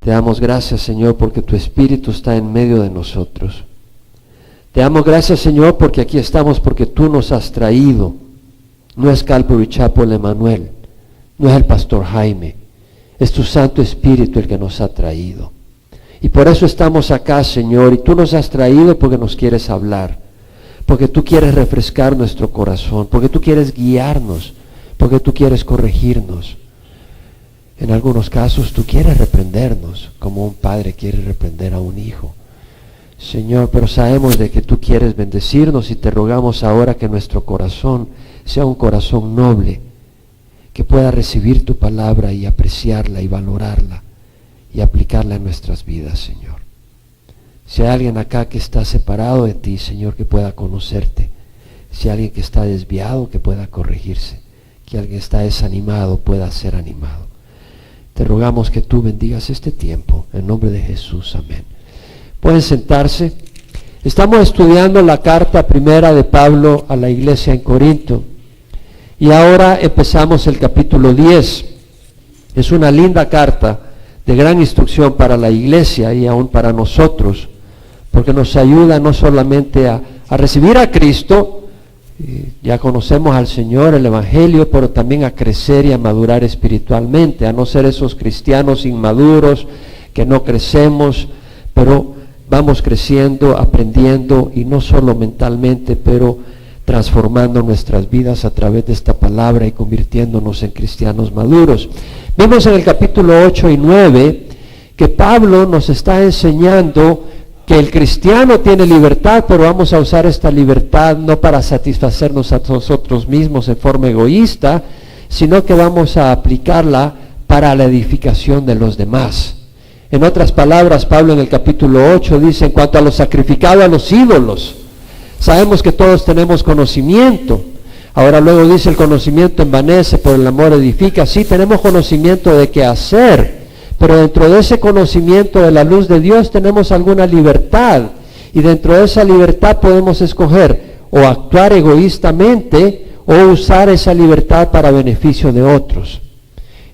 Te damos gracias, Señor, porque tu Espíritu está en medio de nosotros. Te damos gracias, Señor, porque aquí estamos, porque tú nos has traído. No es Calvary Chapel Emanuel, no es el pastor Jaime, es tu Santo Espíritu el que nos ha traído. Y por eso estamos acá, Señor, y tú nos has traído porque nos quieres hablar, porque tú quieres refrescar nuestro corazón, porque tú quieres guiarnos, porque tú quieres corregirnos. En algunos casos tú quieres reprendernos, como un padre quiere reprender a un hijo. Señor, pero sabemos de que tú quieres bendecirnos y te rogamos ahora que nuestro corazón sea un corazón noble, que pueda recibir tu palabra y apreciarla y valorarla y aplicarla en nuestras vidas, Señor. Si hay alguien acá que está separado de ti, Señor, que pueda conocerte. Si hay alguien que está desviado, que pueda corregirse. Que alguien está desanimado, pueda ser animado. Te rogamos que tú bendigas este tiempo, en nombre de Jesús, amén. Pueden sentarse. Estamos estudiando la carta primera de Pablo a la iglesia en Corinto. Y ahora empezamos el capítulo 10. Es una linda carta de gran instrucción para la iglesia y aún para nosotros, porque nos ayuda no solamente a recibir a Cristo, ya conocemos al Señor, el Evangelio, pero también a crecer y a madurar espiritualmente, a no ser esos cristianos inmaduros que no crecemos, pero vamos creciendo, aprendiendo, y no solo mentalmente, pero transformando nuestras vidas a través de esta palabra y convirtiéndonos en cristianos maduros. Vemos en el capítulo 8 y 9 que Pablo nos está enseñando que el cristiano tiene libertad, pero vamos a usar esta libertad no para satisfacernos a nosotros mismos en forma egoísta, sino que vamos a aplicarla para la edificación de los demás. En otras palabras, Pablo en el capítulo 8 dice, en cuanto a lo sacrificado a los ídolos, sabemos que todos tenemos conocimiento. Ahora luego dice, el conocimiento envanece, pero el amor edifica. Sí, tenemos conocimiento de qué hacer, pero dentro de ese conocimiento de la luz de Dios tenemos alguna libertad, y dentro de esa libertad podemos escoger o actuar egoístamente o usar esa libertad para beneficio de otros.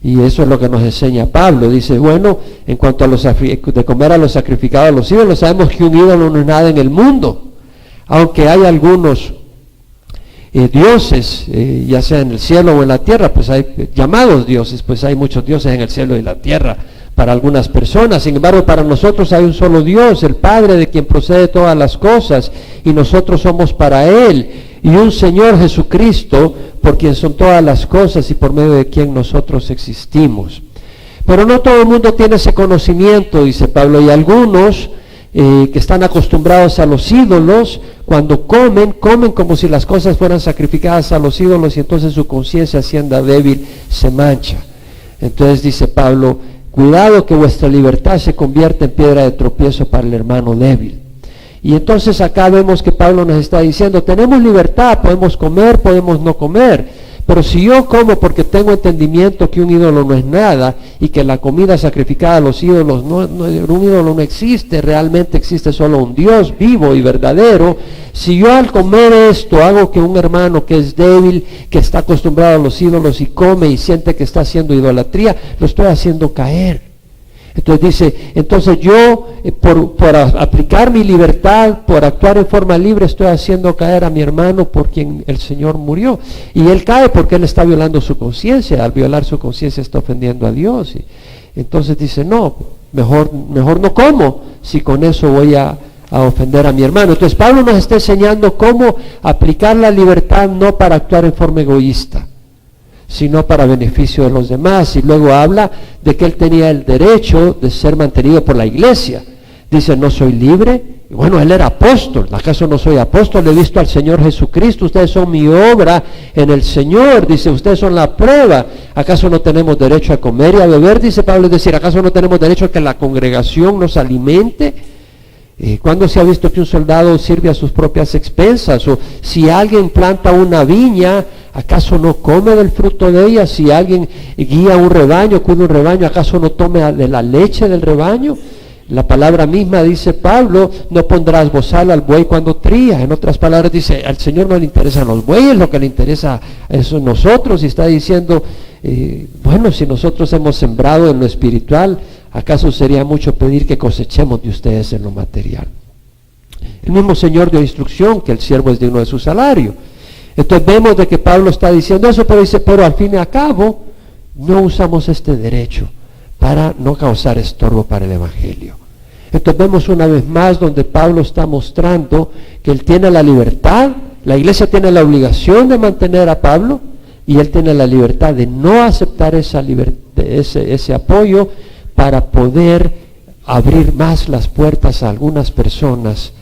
Y eso es lo que nos enseña Pablo. Dice, bueno, en cuanto a de comer a los sacrificados a los ídolos, sabemos que un ídolo no es nada en el mundo, aunque hay algunos dioses, ya sea en el cielo o en la tierra, pues hay llamados dioses, pues hay muchos dioses en el cielo y la tierra para algunas personas. Sin embargo, para nosotros hay un solo Dios, el Padre, de quien procede todas las cosas, y nosotros somos para Él, y un Señor Jesucristo, por quien son todas las cosas y por medio de quien nosotros existimos. Pero no todo el mundo tiene ese conocimiento, dice Pablo, y algunos que están acostumbrados a los ídolos, cuando comen como si las cosas fueran sacrificadas a los ídolos, y entonces su conciencia, siendo débil, se mancha. Entonces dice Pablo, cuidado que vuestra libertad se convierta en piedra de tropiezo para el hermano débil. Y entonces acá vemos que Pablo nos está diciendo, tenemos libertad, podemos comer, podemos no comer, pero si yo como porque tengo entendimiento que un ídolo no es nada, y que la comida sacrificada a los ídolos, un ídolo no existe, realmente existe solo un Dios vivo y verdadero, si yo al comer esto hago que un hermano que es débil, que está acostumbrado a los ídolos y come y siente que está haciendo idolatría, lo estoy haciendo caer. Entonces dice, entonces yo por aplicar mi libertad, por actuar en forma libre, estoy haciendo caer a mi hermano por quien el Señor murió. Y él cae porque él está violando su conciencia. Al violar su conciencia está ofendiendo a Dios. Y entonces dice, no, mejor no como, si con eso voy a ofender a mi hermano. Entonces Pablo nos está enseñando cómo aplicar la libertad no para actuar en forma egoísta, sino para beneficio de los demás. Y luego habla de que él tenía el derecho de ser mantenido por la iglesia. Dice, no soy libre. Y bueno, él era apóstol. ¿Acaso no soy apóstol? He visto al Señor Jesucristo. Ustedes son mi obra en el Señor. Dice, ustedes son la prueba. ¿Acaso no tenemos derecho a comer y a beber? Dice Pablo, es decir, ¿acaso no tenemos derecho a que la congregación nos alimente? ¿Cuándo se ha visto que un soldado sirve a sus propias expensas? O si alguien planta una viña, ¿acaso no come del fruto de ella? Si alguien guía un rebaño, cuida un rebaño, ¿acaso no tome de la leche del rebaño? La palabra misma dice Pablo, no pondrás bozal al buey cuando tría. En otras palabras dice, al Señor no le interesan los bueyes, lo que le interesa es nosotros. Y está diciendo, bueno, si nosotros hemos sembrado en lo espiritual, ¿acaso sería mucho pedir que cosechemos de ustedes en lo material? El mismo Señor dio instrucción que el siervo es digno de su salario. Entonces vemos de que Pablo está diciendo eso, pero dice, pero al fin y al cabo, no usamos este derecho para no causar estorbo para el Evangelio. Entonces vemos una vez más donde Pablo está mostrando que él tiene la libertad, la iglesia tiene la obligación de mantener a Pablo, y él tiene la libertad de no aceptar ese apoyo para poder abrir más las puertas a algunas personas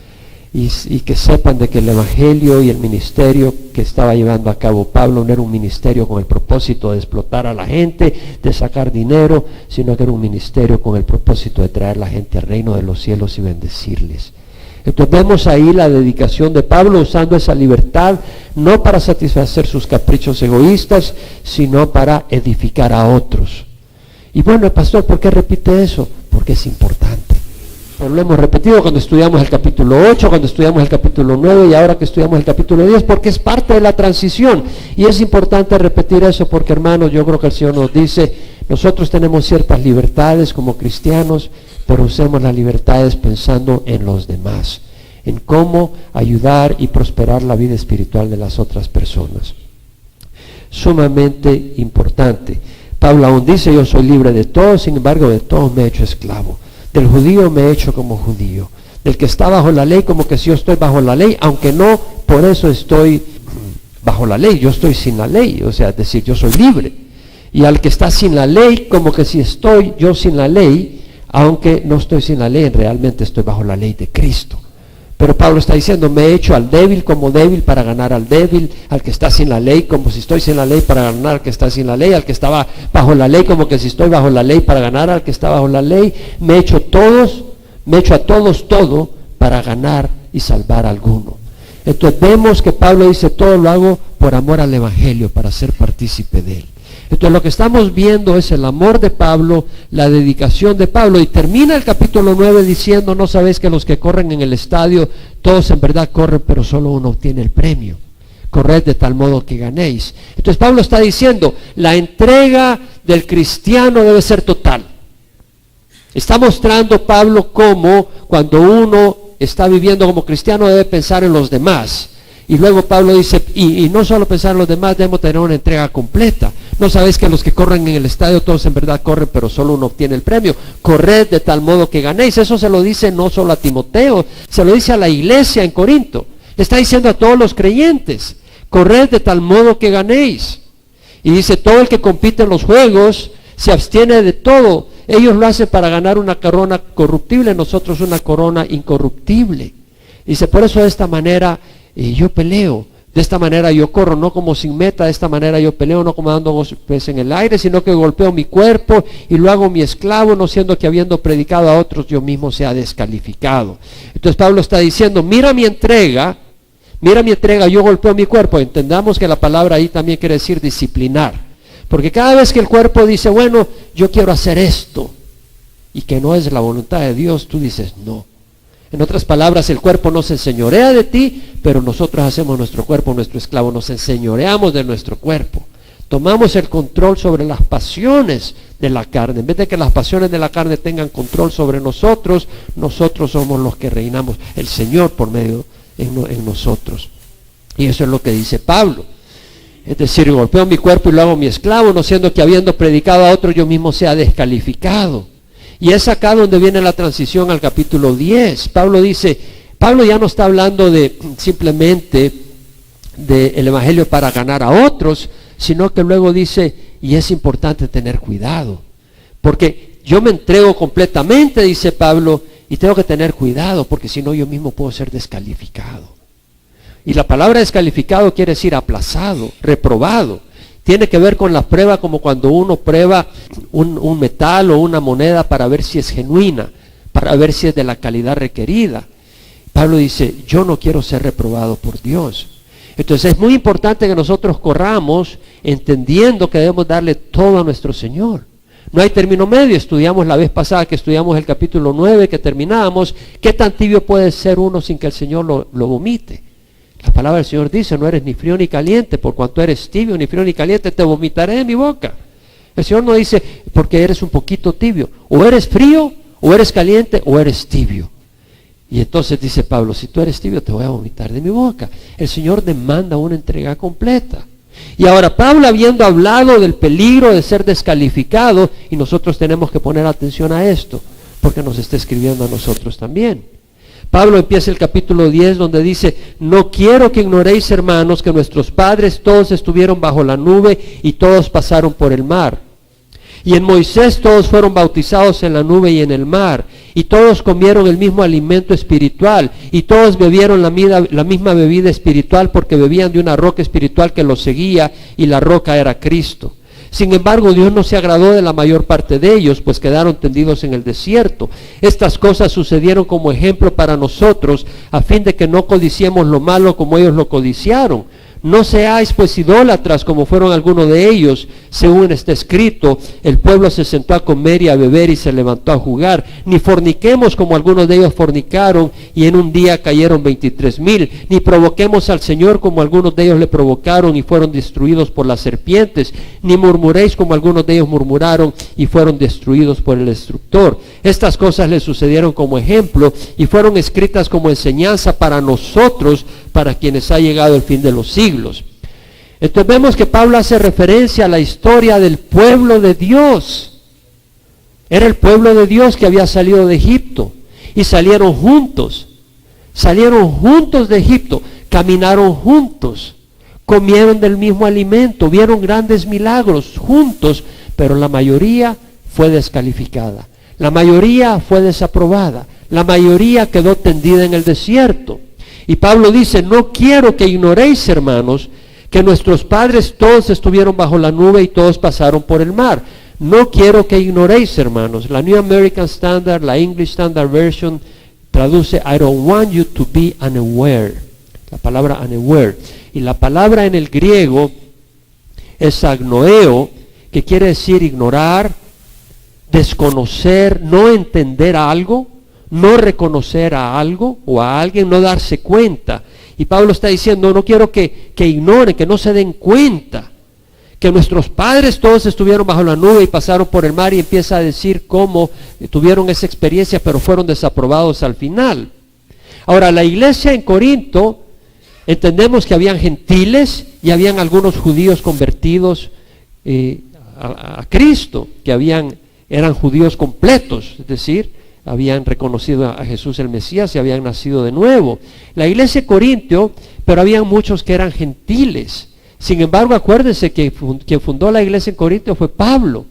y que sepan de que el Evangelio y el ministerio que estaba llevando a cabo Pablo no era un ministerio con el propósito de explotar a la gente, de sacar dinero, sino que era un ministerio con el propósito de traer a la gente al reino de los cielos y bendecirles. Entonces vemos ahí la dedicación de Pablo usando esa libertad, no para satisfacer sus caprichos egoístas, sino para edificar a otros. Y bueno, pastor, ¿por qué repite eso? Porque es importante. Pero lo hemos repetido cuando estudiamos el capítulo 8, cuando estudiamos el capítulo 9 y ahora que estudiamos el capítulo 10, porque es parte de la transición. Y es importante repetir eso porque, hermanos, yo creo que el Señor nos dice, nosotros tenemos ciertas libertades como cristianos, pero usemos las libertades pensando en los demás, en cómo ayudar y prosperar la vida espiritual de las otras personas. Sumamente importante. Pablo aún dice, yo soy libre de todos, sin embargo de todos me he hecho esclavo. Del judío me he hecho como judío. Del que está bajo la ley, como que si yo estoy bajo la ley, aunque no por eso estoy bajo la ley, yo estoy sin la ley, o sea, es decir, yo soy libre. Y al que está sin la ley, como que si estoy yo sin la ley, aunque no estoy sin la ley, realmente estoy bajo la ley de Cristo. Pero Pablo está diciendo, me he hecho al débil como débil para ganar al débil, al que está sin la ley como si estoy sin la ley para ganar al que está sin la ley, al que estaba bajo la ley como que si estoy bajo la ley para ganar al que está bajo la ley. Me he hecho a todos todo para ganar y salvar a alguno. Entonces vemos que Pablo dice, todo lo hago por amor al Evangelio, para ser partícipe de él. Entonces lo que estamos viendo es el amor de Pablo, la dedicación de Pablo, y termina el capítulo 9 diciendo, no sabéis que los que corren en el estadio, todos en verdad corren, pero solo uno obtiene el premio. Corred de tal modo que ganéis. Entonces Pablo está diciendo, la entrega del cristiano debe ser total. Está mostrando Pablo cómo cuando uno está viviendo como cristiano debe pensar en los demás. Y luego Pablo dice, y no solo pensar en los demás, debemos tener una entrega completa. No sabéis que los que corren en el estadio, todos en verdad corren, pero solo uno obtiene el premio. Corred de tal modo que ganéis. Eso se lo dice no solo a Timoteo, se lo dice a la iglesia en Corinto. Le está diciendo a todos los creyentes, corred de tal modo que ganéis. Y dice, todo el que compite en los juegos se abstiene de todo. Ellos lo hacen para ganar una corona corruptible, nosotros una corona incorruptible. Dice, por eso de esta manera yo peleo, de esta manera yo corro, no como sin meta, de esta manera yo peleo, no como dando golpes en el aire, sino que golpeo mi cuerpo y lo hago mi esclavo, no siendo que habiendo predicado a otros yo mismo sea descalificado. Entonces Pablo está diciendo, mira mi entrega, yo golpeo mi cuerpo. Entendamos que la palabra ahí también quiere decir disciplinar, porque cada vez que el cuerpo dice, bueno, yo quiero hacer esto, y que no es la voluntad de Dios, tú dices no. En otras palabras, el cuerpo no se enseñorea de ti, pero nosotros hacemos nuestro cuerpo nuestro esclavo, nos enseñoreamos de nuestro cuerpo. Tomamos el control sobre las pasiones de la carne. En vez de que las pasiones de la carne tengan control sobre nosotros, nosotros somos los que reinamos, el Señor por medio en nosotros. Y eso es lo que dice Pablo. Es decir, golpeo mi cuerpo y lo hago mi esclavo, no siendo que habiendo predicado a otro yo mismo sea descalificado. Y es acá donde viene la transición al capítulo 10. Pablo dice, Pablo ya no está hablando de simplemente del evangelio para ganar a otros, sino que luego dice, y es importante tener cuidado, porque yo me entrego completamente, dice Pablo, y tengo que tener cuidado, porque si no yo mismo puedo ser descalificado. Y la palabra descalificado quiere decir aplazado, reprobado. Tiene que ver con la prueba, como cuando uno prueba un metal o una moneda para ver si es genuina, para ver si es de la calidad requerida. Pablo dice, yo no quiero ser reprobado por Dios. Entonces es muy importante que nosotros corramos entendiendo que debemos darle todo a nuestro Señor. No hay término medio. Estudiamos la vez pasada que estudiamos el capítulo 9 que terminábamos, ¿qué tan tibio puede ser uno sin que el Señor lo vomite? La palabra del Señor dice, no eres ni frío ni caliente, por cuanto eres tibio ni frío ni caliente, te vomitaré de mi boca. El Señor no dice porque eres un poquito tibio. O eres frío, o eres caliente, o eres tibio. Y entonces dice Pablo, si tú eres tibio te voy a vomitar de mi boca. El Señor demanda una entrega completa. Y ahora Pablo, habiendo hablado del peligro de ser descalificado, y nosotros tenemos que poner atención a esto, porque nos está escribiendo a nosotros también. Pablo empieza el capítulo 10 donde dice, no quiero que ignoréis, hermanos, que nuestros padres todos estuvieron bajo la nube y todos pasaron por el mar. Y en Moisés todos fueron bautizados en la nube y en el mar, y todos comieron el mismo alimento espiritual, y todos bebieron la misma bebida espiritual, porque bebían de una roca espiritual que los seguía, y la roca era Cristo. Sin embargo, Dios no se agradó de la mayor parte de ellos, pues quedaron tendidos en el desierto. Estas cosas sucedieron como ejemplo para nosotros, a fin de que no codiciemos lo malo como ellos lo codiciaron. No seáis pues idólatras como fueron algunos de ellos, según está escrito, el pueblo se sentó a comer y a beber y se levantó a jugar. Ni forniquemos como algunos de ellos fornicaron y en un día cayeron 23,000. Ni provoquemos al Señor como algunos de ellos le provocaron y fueron destruidos por las serpientes. Ni murmuréis como algunos de ellos murmuraron y fueron destruidos por el destructor. Estas cosas les sucedieron como ejemplo y fueron escritas como enseñanza para nosotros, para quienes ha llegado el fin de los siglos. Entonces vemos que Pablo hace referencia a la historia del pueblo de Dios. Era el pueblo de Dios que había salido de Egipto y salieron juntos de Egipto, caminaron juntos, comieron del mismo alimento, vieron grandes milagros juntos, pero la mayoría fue descalificada, la mayoría fue desaprobada, la mayoría quedó tendida en el desierto. Y Pablo dice, no quiero que ignoréis, hermanos, que nuestros padres todos estuvieron bajo la nube y todos pasaron por el mar. No quiero que ignoréis, hermanos. La New American Standard, la English Standard Version, traduce, I don't want you to be unaware. La palabra unaware. Y la palabra en el griego es agnoeo, que quiere decir ignorar, desconocer, no entender algo, no reconocer a algo o a alguien, no darse cuenta. Y Pablo está diciendo, no quiero que ignoren, que no se den cuenta, que nuestros padres todos estuvieron bajo la nube y pasaron por el mar, y empieza a decir cómo tuvieron esa experiencia, pero fueron desaprobados al final. Ahora, la iglesia en Corinto, entendemos que habían gentiles y habían algunos judíos convertidos a Cristo, que eran judíos completos, es decir, habían reconocido a Jesús el Mesías y habían nacido de nuevo. La iglesia de Corinto, pero habían muchos que eran gentiles. Sin embargo, acuérdense que quien fundó la iglesia en Corinto fue Pablo,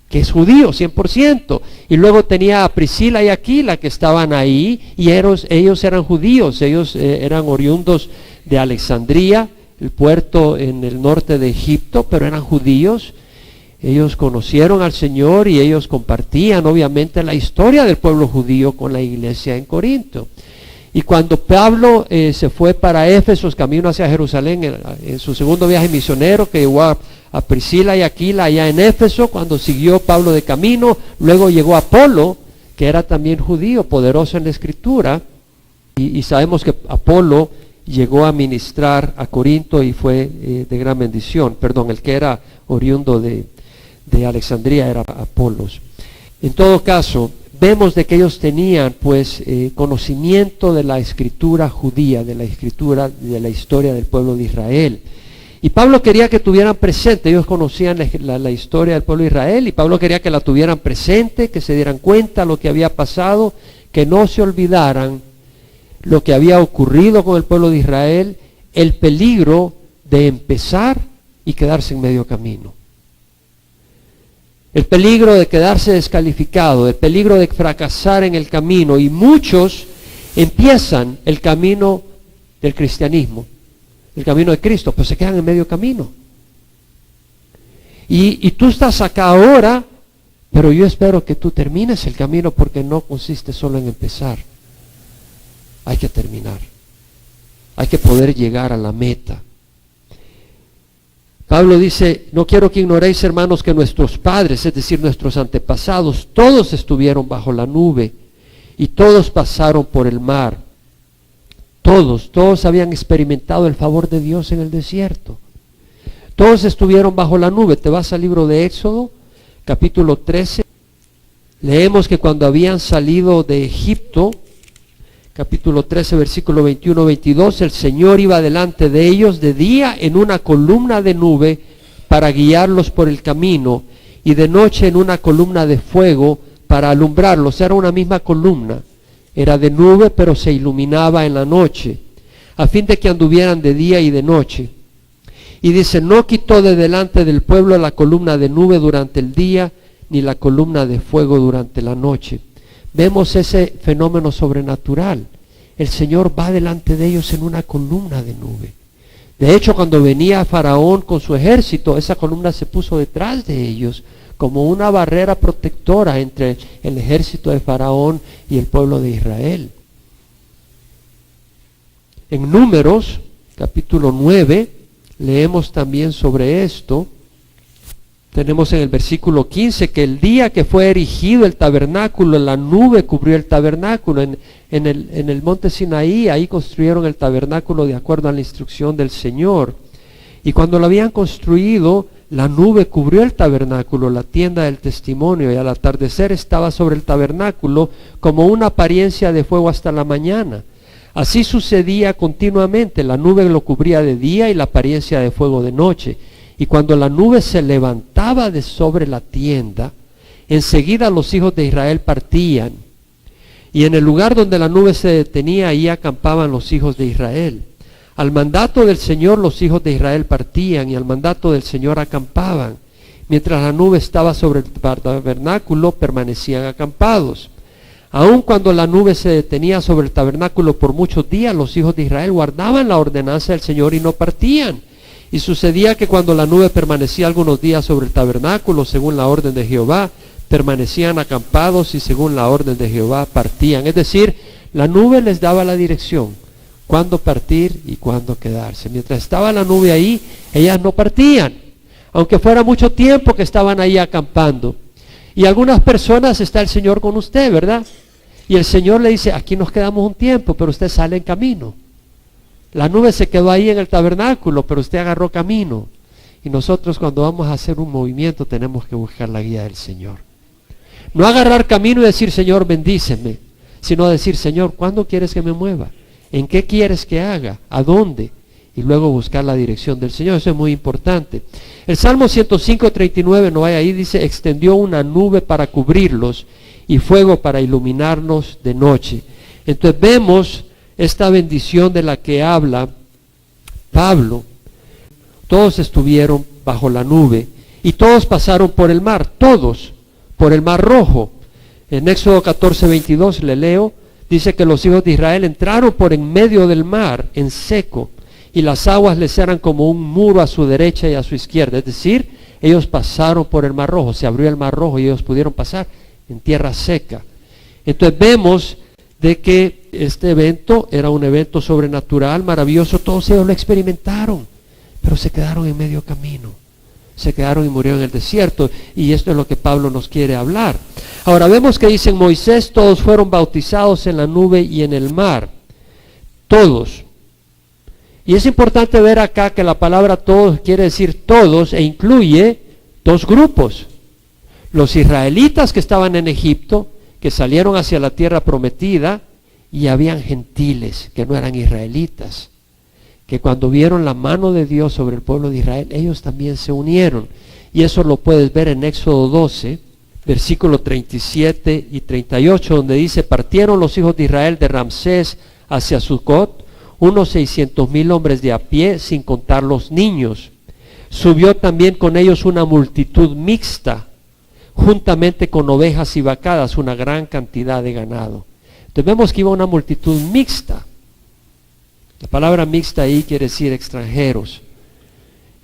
que es judío 100%. Y luego tenía a Priscila y Aquila que estaban ahí, y ellos eran judíos, ellos eran oriundos de Alejandría, el puerto en el norte de Egipto, pero eran judíos. Ellos conocieron al Señor y ellos compartían obviamente la historia del pueblo judío con la iglesia en Corinto. Y cuando Pablo se fue para Éfeso, camino hacia Jerusalén, en su segundo viaje misionero, que llegó a Priscila y Aquila allá en Éfeso, cuando siguió Pablo de camino, luego llegó Apolo, que era también judío, poderoso en la Escritura, y sabemos que Apolo llegó a ministrar a Corinto y fue de gran bendición. El que era oriundo de Alejandría era Apolos. En todo caso, vemos de que ellos tenían conocimiento de la escritura judía, de la escritura, de la historia del pueblo de Israel. Y Pablo quería que tuvieran presente, ellos conocían la historia del pueblo de Israel, y Pablo quería que la tuvieran presente, que se dieran cuenta de lo que había pasado, que no se olvidaran lo que había ocurrido con el pueblo de Israel, el peligro de empezar y quedarse en medio camino. El peligro de quedarse descalificado, el peligro de fracasar en el camino, y muchos empiezan el camino del cristianismo, el camino de Cristo, pero se quedan en medio camino. Y tú estás acá ahora, pero yo espero que tú termines el camino, porque no consiste solo en empezar, hay que terminar, hay que poder llegar a la meta. Pablo dice, no quiero que ignoréis, hermanos, que nuestros padres, es decir, nuestros antepasados, todos estuvieron bajo la nube y todos pasaron por el mar. Todos habían experimentado el favor de Dios en el desierto. Todos estuvieron bajo la nube. Te vas al libro de Éxodo, capítulo 13, leemos que cuando habían salido de Egipto, capítulo 13, versículo 21-22, el Señor iba delante de ellos de día en una columna de nube para guiarlos por el camino, y de noche en una columna de fuego para alumbrarlos. Era una misma columna, era de nube, pero se iluminaba en la noche, a fin de que anduvieran de día y de noche. Y dice, no quitó de delante del pueblo la columna de nube durante el día, ni la columna de fuego durante la noche. Vemos ese fenómeno sobrenatural. El Señor va delante de ellos en una columna de nube. De hecho, cuando venía Faraón con su ejército, esa columna se puso detrás de ellos como una barrera protectora entre el ejército de Faraón y el pueblo de Israel. En Números, capítulo 9, leemos también sobre esto. Tenemos en el versículo 15 que el día que fue erigido el tabernáculo, la nube cubrió el tabernáculo. En el monte Sinaí, ahí construyeron el tabernáculo de acuerdo a la instrucción del Señor. Y cuando lo habían construido, la nube cubrió el tabernáculo, la tienda del testimonio, y al atardecer estaba sobre el tabernáculo como una apariencia de fuego hasta la mañana. Así sucedía continuamente, la nube lo cubría de día y la apariencia de fuego de noche. Y cuando la nube se levantaba de sobre la tienda, enseguida los hijos de Israel partían. Y en el lugar donde la nube se detenía, ahí acampaban los hijos de Israel. Al mandato del Señor los hijos de Israel partían, y al mandato del Señor acampaban. Mientras la nube estaba sobre el tabernáculo, permanecían acampados. Aun cuando la nube se detenía sobre el tabernáculo por muchos días, los hijos de Israel guardaban la ordenanza del Señor y no partían. Y sucedía que cuando la nube permanecía algunos días sobre el tabernáculo, según la orden de Jehová, permanecían acampados, y según la orden de Jehová partían. Es decir, la nube les daba la dirección, cuándo partir y cuándo quedarse. Mientras estaba la nube ahí, ellas no partían, aunque fuera mucho tiempo que estaban ahí acampando. Y algunas personas, está el Señor con usted, ¿verdad? Y el Señor le dice, aquí nos quedamos un tiempo, pero usted sale en camino. La nube se quedó ahí en el tabernáculo, pero usted agarró camino. Y nosotros cuando vamos a hacer un movimiento tenemos que buscar la guía del Señor. No agarrar camino y decir, Señor, bendíceme, sino decir, Señor, ¿cuándo quieres que me mueva? ¿En qué quieres que haga? ¿A dónde? Y luego buscar la dirección del Señor. Eso es muy importante. El Salmo 105:39, no hay ahí, dice, extendió una nube para cubrirlos y fuego para iluminarnos de noche. Entonces vemos esta bendición de la que habla Pablo. Todos estuvieron bajo la nube y todos pasaron por el mar, todos, por el mar rojo. En Éxodo 14:22 le leo, dice que los hijos de Israel entraron por en medio del mar, en seco, y las aguas les eran como un muro a su derecha y a su izquierda. Es decir, ellos pasaron por el mar rojo, se abrió el mar rojo y ellos pudieron pasar en tierra seca. Entonces vemos de que este evento era un evento sobrenatural, maravilloso, todos ellos lo experimentaron, pero se quedaron en medio camino, se quedaron y murieron en el desierto, y esto es lo que Pablo nos quiere hablar. Ahora vemos que dice en Moisés, todos fueron bautizados en la nube y en el mar, todos. Y es importante ver acá que la palabra todos quiere decir todos e incluye dos grupos. Los israelitas que estaban en Egipto, que salieron hacia la tierra prometida, y habían gentiles que no eran israelitas, que cuando vieron la mano de Dios sobre el pueblo de Israel, ellos también se unieron. Y eso lo puedes ver en Éxodo 12, versículos 37 y 38, donde dice, partieron los hijos de Israel de Ramsés hacia Sucot, unos 600,000 hombres de a pie, sin contar los niños. Subió también con ellos una multitud mixta, juntamente con ovejas y vacadas, una gran cantidad de ganado. Entonces vemos que iba una multitud mixta. La palabra mixta ahí quiere decir extranjeros,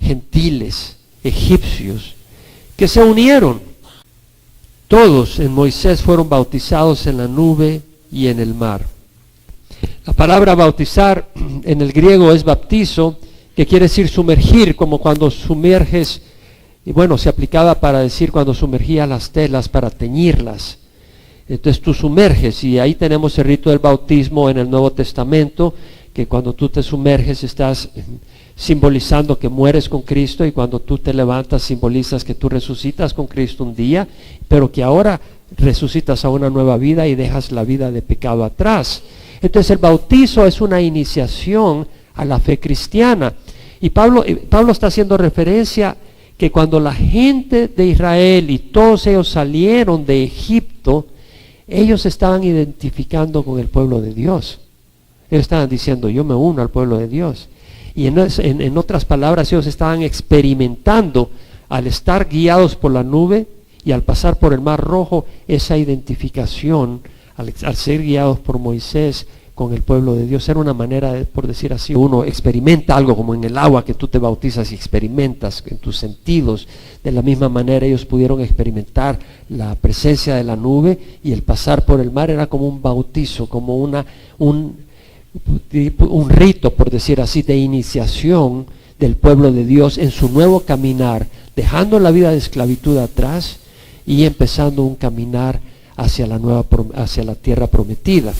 gentiles, egipcios, que se unieron. Todos en Moisés fueron bautizados en la nube y en el mar. La palabra bautizar en el griego es baptizo, que quiere decir sumergir, como cuando sumerges, y bueno, se aplicaba para decir cuando sumergía las telas para teñirlas. Entonces tú sumerges, y ahí tenemos el rito del bautismo en el Nuevo Testamento, que cuando tú te sumerges estás simbolizando que mueres con Cristo, y cuando tú te levantas simbolizas que tú resucitas con Cristo un día, pero que ahora resucitas a una nueva vida y dejas la vida de pecado atrás. Entonces el bautizo es una iniciación a la fe cristiana. Y Pablo está haciendo referencia que cuando la gente de Israel y todos ellos salieron de Egipto, ellos estaban identificando con el pueblo de Dios. Ellos estaban diciendo, yo me uno al pueblo de Dios. Y en otras palabras, ellos estaban experimentando, al estar guiados por la nube y al pasar por el Mar Rojo, esa identificación, al ser guiados por Moisés con el pueblo de Dios. Era una manera, por decir así, uno experimenta algo como en el agua que tú te bautizas y experimentas en tus sentidos. De la misma manera ellos pudieron experimentar la presencia de la nube, y el pasar por el mar era como un bautizo, como un rito, por decir así, de iniciación del pueblo de Dios en su nuevo caminar, dejando la vida de esclavitud atrás y empezando un caminar hacia la tierra prometida.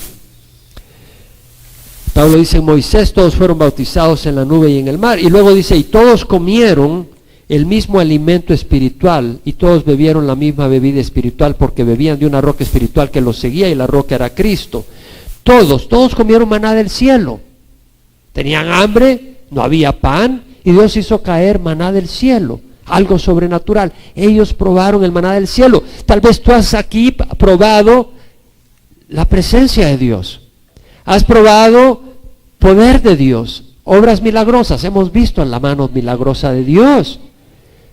Pablo dice, en Moisés todos fueron bautizados en la nube y en el mar, y luego dice, y todos comieron el mismo alimento espiritual, y todos bebieron la misma bebida espiritual, porque bebían de una roca espiritual que los seguía, y la roca era Cristo. Todos comieron maná del cielo. Tenían hambre, no había pan, y Dios hizo caer maná del cielo, algo sobrenatural. Ellos probaron el maná del cielo. Tal vez tú has aquí probado la presencia de Dios. Has probado poder de Dios, obras milagrosas. Hemos visto la mano milagrosa de Dios,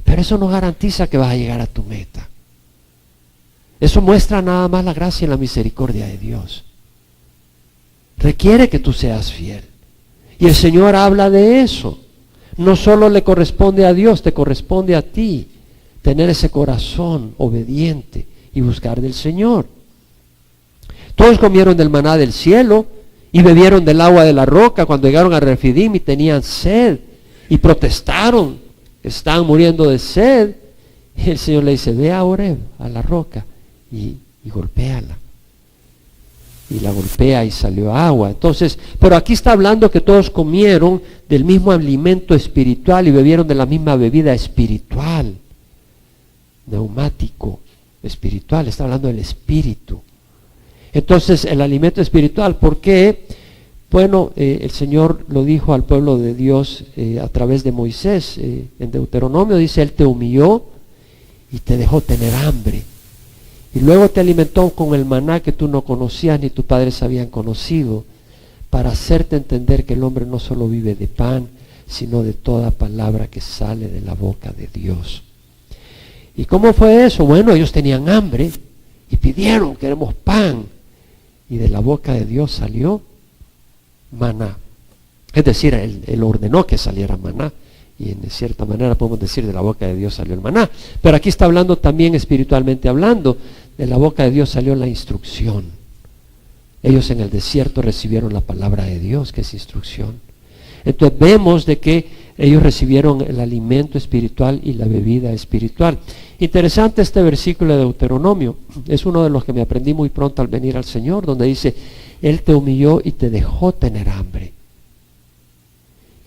pero eso no garantiza que vas a llegar a tu meta. Eso muestra nada más la gracia y la misericordia de Dios. Requiere que tú seas fiel. Y el Señor habla de eso. No solo le corresponde a Dios, te corresponde a ti tener ese corazón obediente y buscar del Señor. Todos comieron del maná del cielo y bebieron del agua de la roca cuando llegaron a Refidim y tenían sed y protestaron, estaban muriendo de sed. Y el Señor le dice, ve a Oreb, a la roca, y golpéala. Y la golpea y salió agua. Entonces, pero aquí está hablando que todos comieron del mismo alimento espiritual y bebieron de la misma bebida espiritual, neumático, espiritual. Está hablando del espíritu. Entonces, el alimento espiritual, ¿por qué? Bueno, el Señor lo dijo al pueblo de Dios a través de Moisés. En Deuteronomio dice, Él te humilló y te dejó tener hambre. Y luego te alimentó con el maná que tú no conocías ni tus padres habían conocido, para hacerte entender que el hombre no solo vive de pan, sino de toda palabra que sale de la boca de Dios. ¿Y cómo fue eso? Bueno, ellos tenían hambre y pidieron, queremos pan. Y de la boca de Dios salió maná. Es decir, Él ordenó que saliera maná. Y en cierta manera podemos decir, de la boca de Dios salió el maná. Pero aquí está hablando también espiritualmente hablando. De la boca de Dios salió la instrucción. Ellos en el desierto recibieron la palabra de Dios, que es instrucción. Entonces vemos de que ellos recibieron el alimento espiritual y la bebida espiritual. Interesante este versículo de Deuteronomio. Es uno de los que me aprendí muy pronto al venir al Señor, donde dice, Él te humilló y te dejó tener hambre.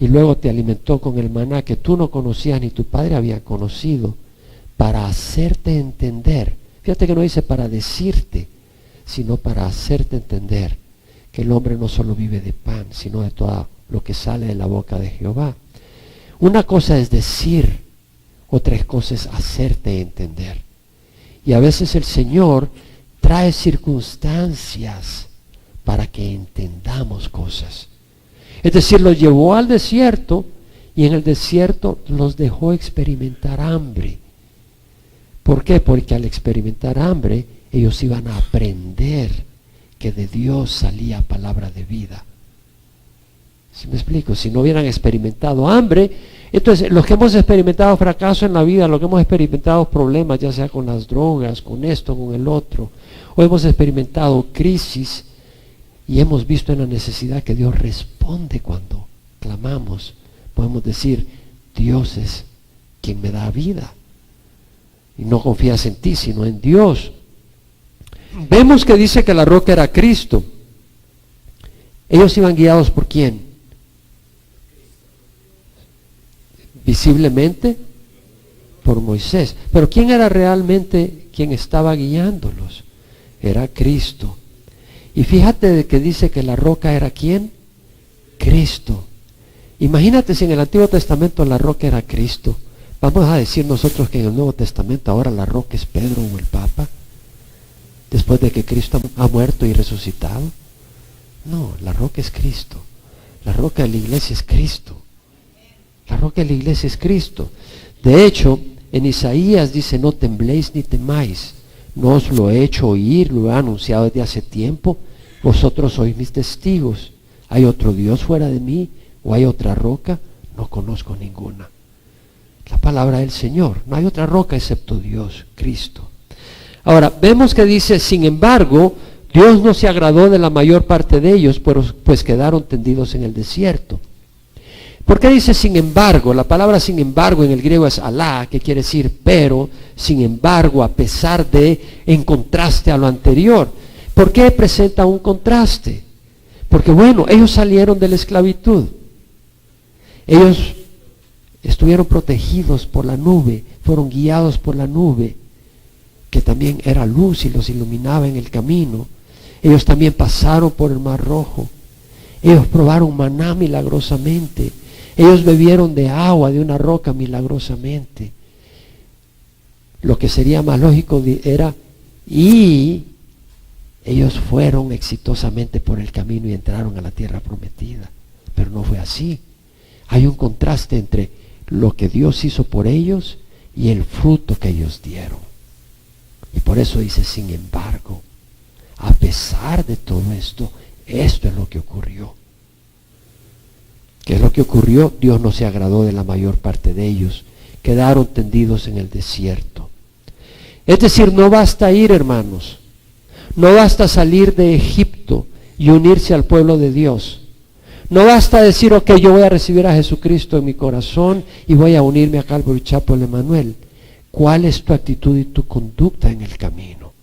Y luego te alimentó con el maná que tú no conocías ni tu padre había conocido, para hacerte entender. Fíjate que no dice para decirte, sino para hacerte entender que el hombre no solo vive de pan, sino de todo lo que sale de la boca de Jehová. Una cosa es decir, otra cosa es hacerte entender. Y a veces el Señor trae circunstancias para que entendamos cosas. Es decir, los llevó al desierto y en el desierto los dejó experimentar hambre. ¿Por qué? Porque al experimentar hambre, ellos iban a aprender que de Dios salía palabra de vida. ¿Sí me explico? Si no hubieran experimentado hambre, entonces los que hemos experimentado fracaso en la vida, los que hemos experimentado problemas, ya sea con las drogas, con esto, con el otro, o hemos experimentado crisis y hemos visto en la necesidad que Dios responde cuando clamamos, podemos decir, Dios es quien me da vida. Y no confías en ti, sino en Dios. Vemos que dice que la roca era Cristo. Ellos iban guiados por ¿quién? Visiblemente por Moisés. Pero ¿quién era realmente quien estaba guiándolos? Era Cristo. Y fíjate de que dice que la roca era ¿quién? Cristo. Imagínate si en el Antiguo Testamento la roca era Cristo. Vamos a decir nosotros que en el Nuevo Testamento ahora la roca es Pedro o el Papa, después de que Cristo ha muerto y resucitado. No, la roca es Cristo. La roca de la iglesia es Cristo. La roca de la iglesia es Cristo. De hecho, en Isaías dice, no tembléis ni temáis. No os lo he hecho oír, lo he anunciado desde hace tiempo. Vosotros sois mis testigos. ¿Hay otro Dios fuera de mí? ¿O hay otra roca? No conozco ninguna. La palabra del Señor. No hay otra roca excepto Dios, Cristo. Ahora, vemos que dice, sin embargo, Dios no se agradó de la mayor parte de ellos, pues quedaron tendidos en el desierto. ¿Por qué dice sin embargo? La palabra sin embargo en el griego es alá, que quiere decir pero, sin embargo, a pesar de, en contraste a lo anterior. ¿Por qué presenta un contraste? Porque bueno, ellos salieron de la esclavitud. Ellos estuvieron protegidos por la nube, fueron guiados por la nube, que también era luz y los iluminaba en el camino. Ellos también pasaron por el Mar Rojo. Ellos probaron maná milagrosamente. Ellos bebieron de agua de una roca milagrosamente. Lo que sería más lógico era, y ellos fueron exitosamente por el camino y entraron a la tierra prometida. Pero no fue así. Hay un contraste entre lo que Dios hizo por ellos y el fruto que ellos dieron. Y por eso dice, sin embargo, a pesar de todo esto, esto es lo que ocurrió. ¿Qué es lo que ocurrió? Dios no se agradó de la mayor parte de ellos. Quedaron tendidos en el desierto. Es decir, no basta ir, hermanos. No basta salir de Egipto y unirse al pueblo de Dios. No basta decir, ok, yo voy a recibir a Jesucristo en mi corazón y voy a unirme a Calvary Chapel Emanuel. ¿Cuál es tu actitud y tu conducta en el camino?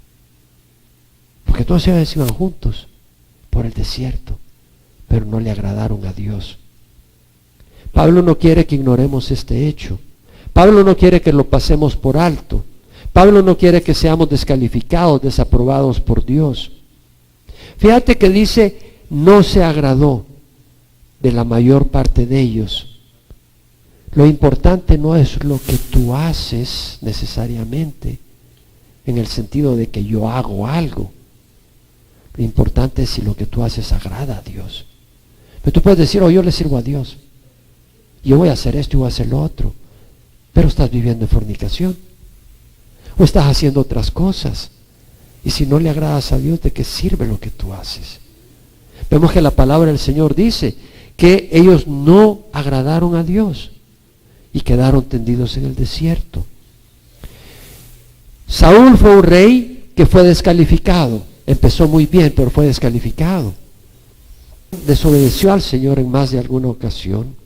Porque todos ellos iban juntos por el desierto, pero no le agradaron a Dios. Pablo no quiere que ignoremos este hecho. Pablo no quiere que lo pasemos por alto. Pablo no quiere que seamos descalificados, desaprobados por Dios. Fíjate que dice, no se agradó de la mayor parte de ellos. Lo importante no es lo que tú haces necesariamente, en el sentido de que yo hago algo. Lo importante es si lo que tú haces agrada a Dios. Pero tú puedes decir, oh, yo le sirvo a Dios. Yo voy a hacer esto y voy a hacer lo otro. Pero estás viviendo en fornicación. O estás haciendo otras cosas. Y si no le agradas a Dios, ¿de qué sirve lo que tú haces? Vemos que la palabra del Señor dice que ellos no agradaron a Dios y quedaron tendidos en el desierto. Saúl fue un rey que fue descalificado. Empezó muy bien, pero fue descalificado. Desobedeció al Señor en más de alguna ocasión.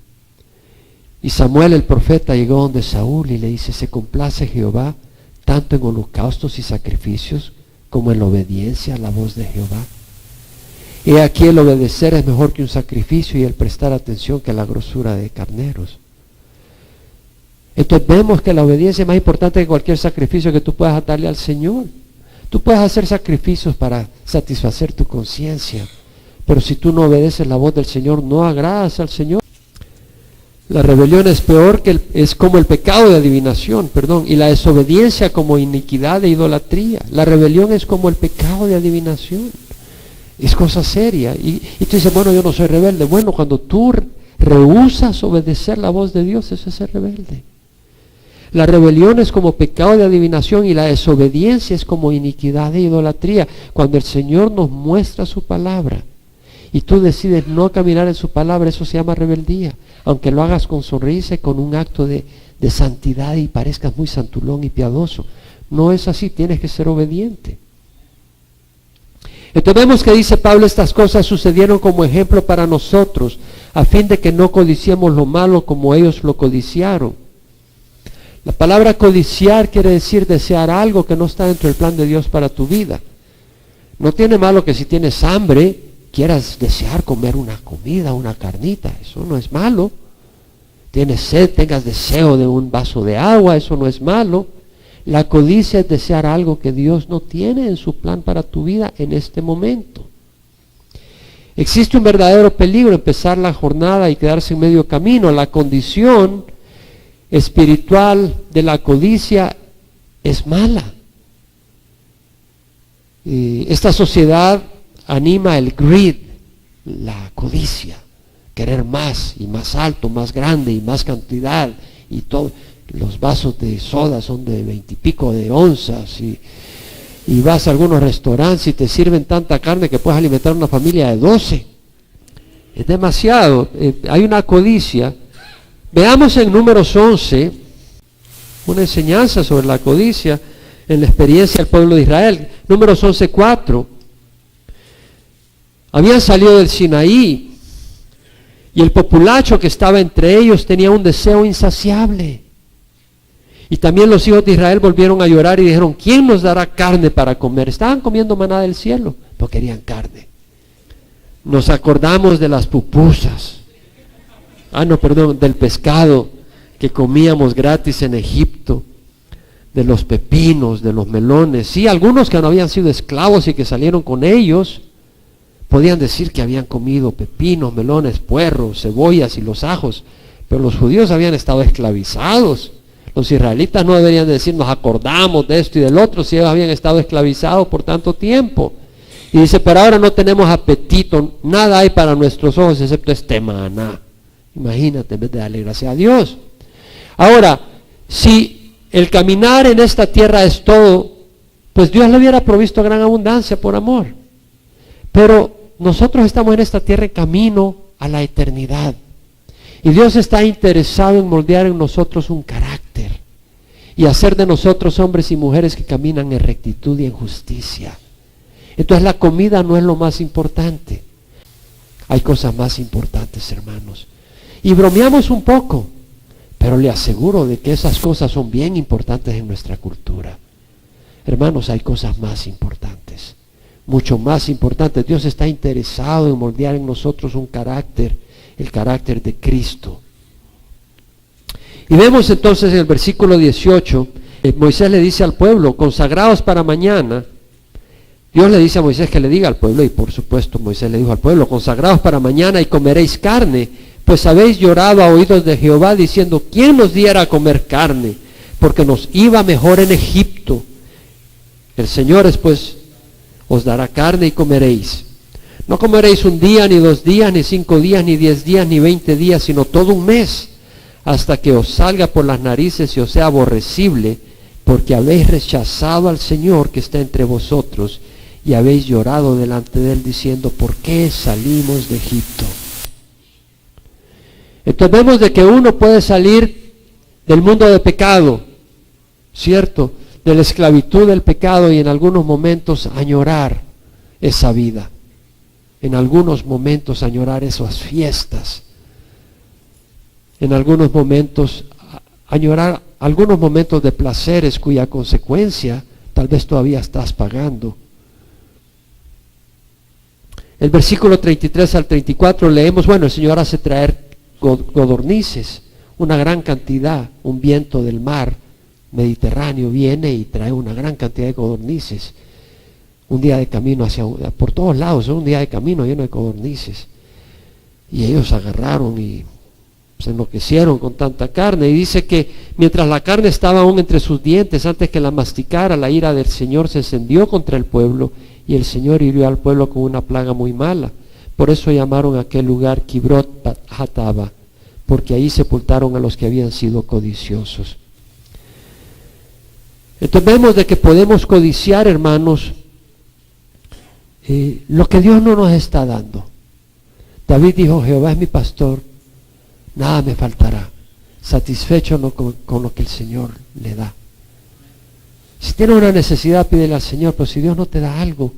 Y Samuel el profeta llegó donde Saúl y le dice, ¿se complace Jehová tanto en holocaustos y sacrificios como en la obediencia a la voz de Jehová? He aquí el obedecer es mejor que un sacrificio y el prestar atención que la grosura de carneros. Entonces vemos que la obediencia es más importante que cualquier sacrificio que tú puedas darle al Señor. Tú puedes hacer sacrificios para satisfacer tu conciencia, pero si tú no obedeces la voz del Señor, no agradas al Señor. La rebelión es peor es como el pecado de adivinación, y la desobediencia como iniquidad e idolatría. La rebelión es como el pecado de adivinación. Es cosa seria. Y tú dices, bueno, yo no soy rebelde. Bueno, cuando tú rehusas obedecer la voz de Dios, eso es ser rebelde. La rebelión es como pecado de adivinación y la desobediencia es como iniquidad e idolatría. Cuando el Señor nos muestra su palabra y tú decides no caminar en su palabra, eso se llama rebeldía. Aunque lo hagas con sonrisa y con un acto de santidad y parezcas muy santulón y piadoso. No es así, tienes que ser obediente. Entonces vemos que dice Pablo, estas cosas sucedieron como ejemplo para nosotros, a fin de que no codiciemos lo malo como ellos lo codiciaron. La palabra codiciar quiere decir desear algo que no está dentro del plan de Dios para tu vida. No tiene malo que si tienes hambre, quieras desear comer una comida, una carnita, eso no es malo. tienes sed, tengas deseo de un vaso de agua, eso no es malo. La codicia es desear algo que Dios no tiene en su plan para tu vida en este momento. Existe un verdadero peligro empezar la jornada y quedarse en medio camino. La condición espiritual de la codicia es mala. Esta sociedad anima el greed, la codicia, querer más y más alto, más grande y más cantidad y todo. Los vasos de soda son de 20 y pico de onzas y vas a algunos restaurantes y te sirven tanta carne que puedes alimentar a una familia de 12. Es demasiado, hay una codicia. Veamos en Números 11 una enseñanza sobre la codicia en la experiencia del pueblo de Israel. Números 11:4. Habían salido del Sinaí y el populacho que estaba entre ellos tenía un deseo insaciable. Y también los hijos de Israel volvieron a llorar y dijeron, ¿quién nos dará carne para comer? Estaban comiendo maná del cielo, no querían carne. Nos acordamos de las pupusas. Del pescado que comíamos gratis en Egipto, de los pepinos, de los melones. Sí, algunos que no habían sido esclavos y que salieron con ellos, podían decir que habían comido pepinos, melones, puerros, cebollas y los ajos, pero los judíos habían estado esclavizados. Los israelitas no deberían decir, nos acordamos de esto y del otro, si ellos habían estado esclavizados por tanto tiempo. Y dice, pero ahora no tenemos apetito, nada hay para nuestros ojos excepto este maná. Imagínate, en vez de darle gracias a Dios. Ahora, si el caminar en esta tierra es todo, pues Dios le hubiera provisto gran abundancia por amor. Pero nosotros estamos en esta tierra en camino a la eternidad. Y Dios está interesado en moldear en nosotros un carácter y hacer de nosotros hombres y mujeres que caminan en rectitud y en justicia. Entonces la comida no es lo más importante. Hay cosas más importantes, hermanos. Y bromeamos un poco, pero le aseguro de que esas cosas son bien importantes en nuestra cultura. Hermanos, hay cosas más importantes, mucho más importantes. Dios está interesado en moldear en nosotros un carácter, el carácter de Cristo. Y vemos entonces en el versículo 18, Moisés le dice al pueblo, consagraos para mañana. Dios le dice a Moisés que le diga al pueblo, y por supuesto Moisés le dijo al pueblo, consagraos para mañana y comeréis carne, pues habéis llorado a oídos de Jehová diciendo, ¿quién nos diera a comer carne? Porque nos iba mejor en Egipto. El Señor después os dará carne y comeréis. No comeréis un día, ni 2 días, ni 5 días, ni 10 días, ni 20 días, sino todo un mes, hasta que os salga por las narices y os sea aborrecible, porque habéis rechazado al Señor que está entre vosotros, y habéis llorado delante de Él, diciendo, ¿por qué salimos de Egipto? Entonces vemos de que uno puede salir del mundo de pecado, ¿cierto? De la esclavitud del pecado, y en algunos momentos añorar esa vida. En algunos momentos añorar esas fiestas, en algunos momentos añorar algunos momentos de placeres cuya consecuencia tal vez todavía estás pagando. El versículo 33 al 34 leemos, bueno, el Señor hace traer codornices, una gran cantidad, un viento del mar Mediterráneo viene y trae una gran cantidad de codornices. Un día de camino por todos lados, un día de camino lleno de codornices. Y ellos agarraron y se enloquecieron con tanta carne. Y dice que mientras la carne estaba aún entre sus dientes, antes que la masticara, la ira del Señor se encendió contra el pueblo, y el Señor hirió al pueblo con una plaga muy mala. Por eso llamaron a aquel lugar Kibrot Hataba, porque ahí sepultaron a los que habían sido codiciosos. Entonces vemos de que podemos codiciar, hermanos, lo que Dios no nos está dando. David dijo, Jehová es mi pastor, nada me faltará, satisfecho con lo que el Señor le da. Si tienes una necesidad, pídele al Señor, pero si Dios no te da algo,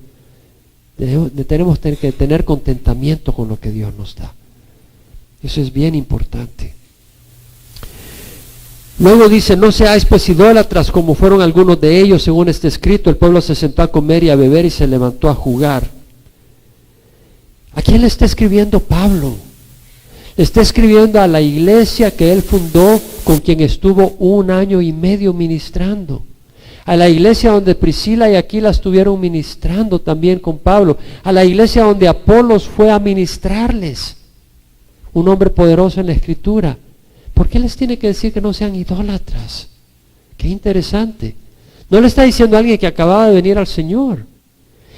tenemos que tener contentamiento con lo que Dios nos da. Eso es bien importante. Luego dice, no seáis pues idólatras como fueron algunos de ellos, según está escrito, el pueblo se sentó a comer y a beber y se levantó a jugar. ¿A quién le está escribiendo Pablo? Está escribiendo a la iglesia que él fundó, con quien estuvo 1 año y medio ministrando. A la iglesia donde Priscila y Aquila estuvieron ministrando también con Pablo. A la iglesia donde Apolos fue a ministrarles. Un hombre poderoso en la Escritura. ¿Por qué les tiene que decir que no sean idólatras? Qué interesante. No le está diciendo a alguien que acababa de venir al Señor.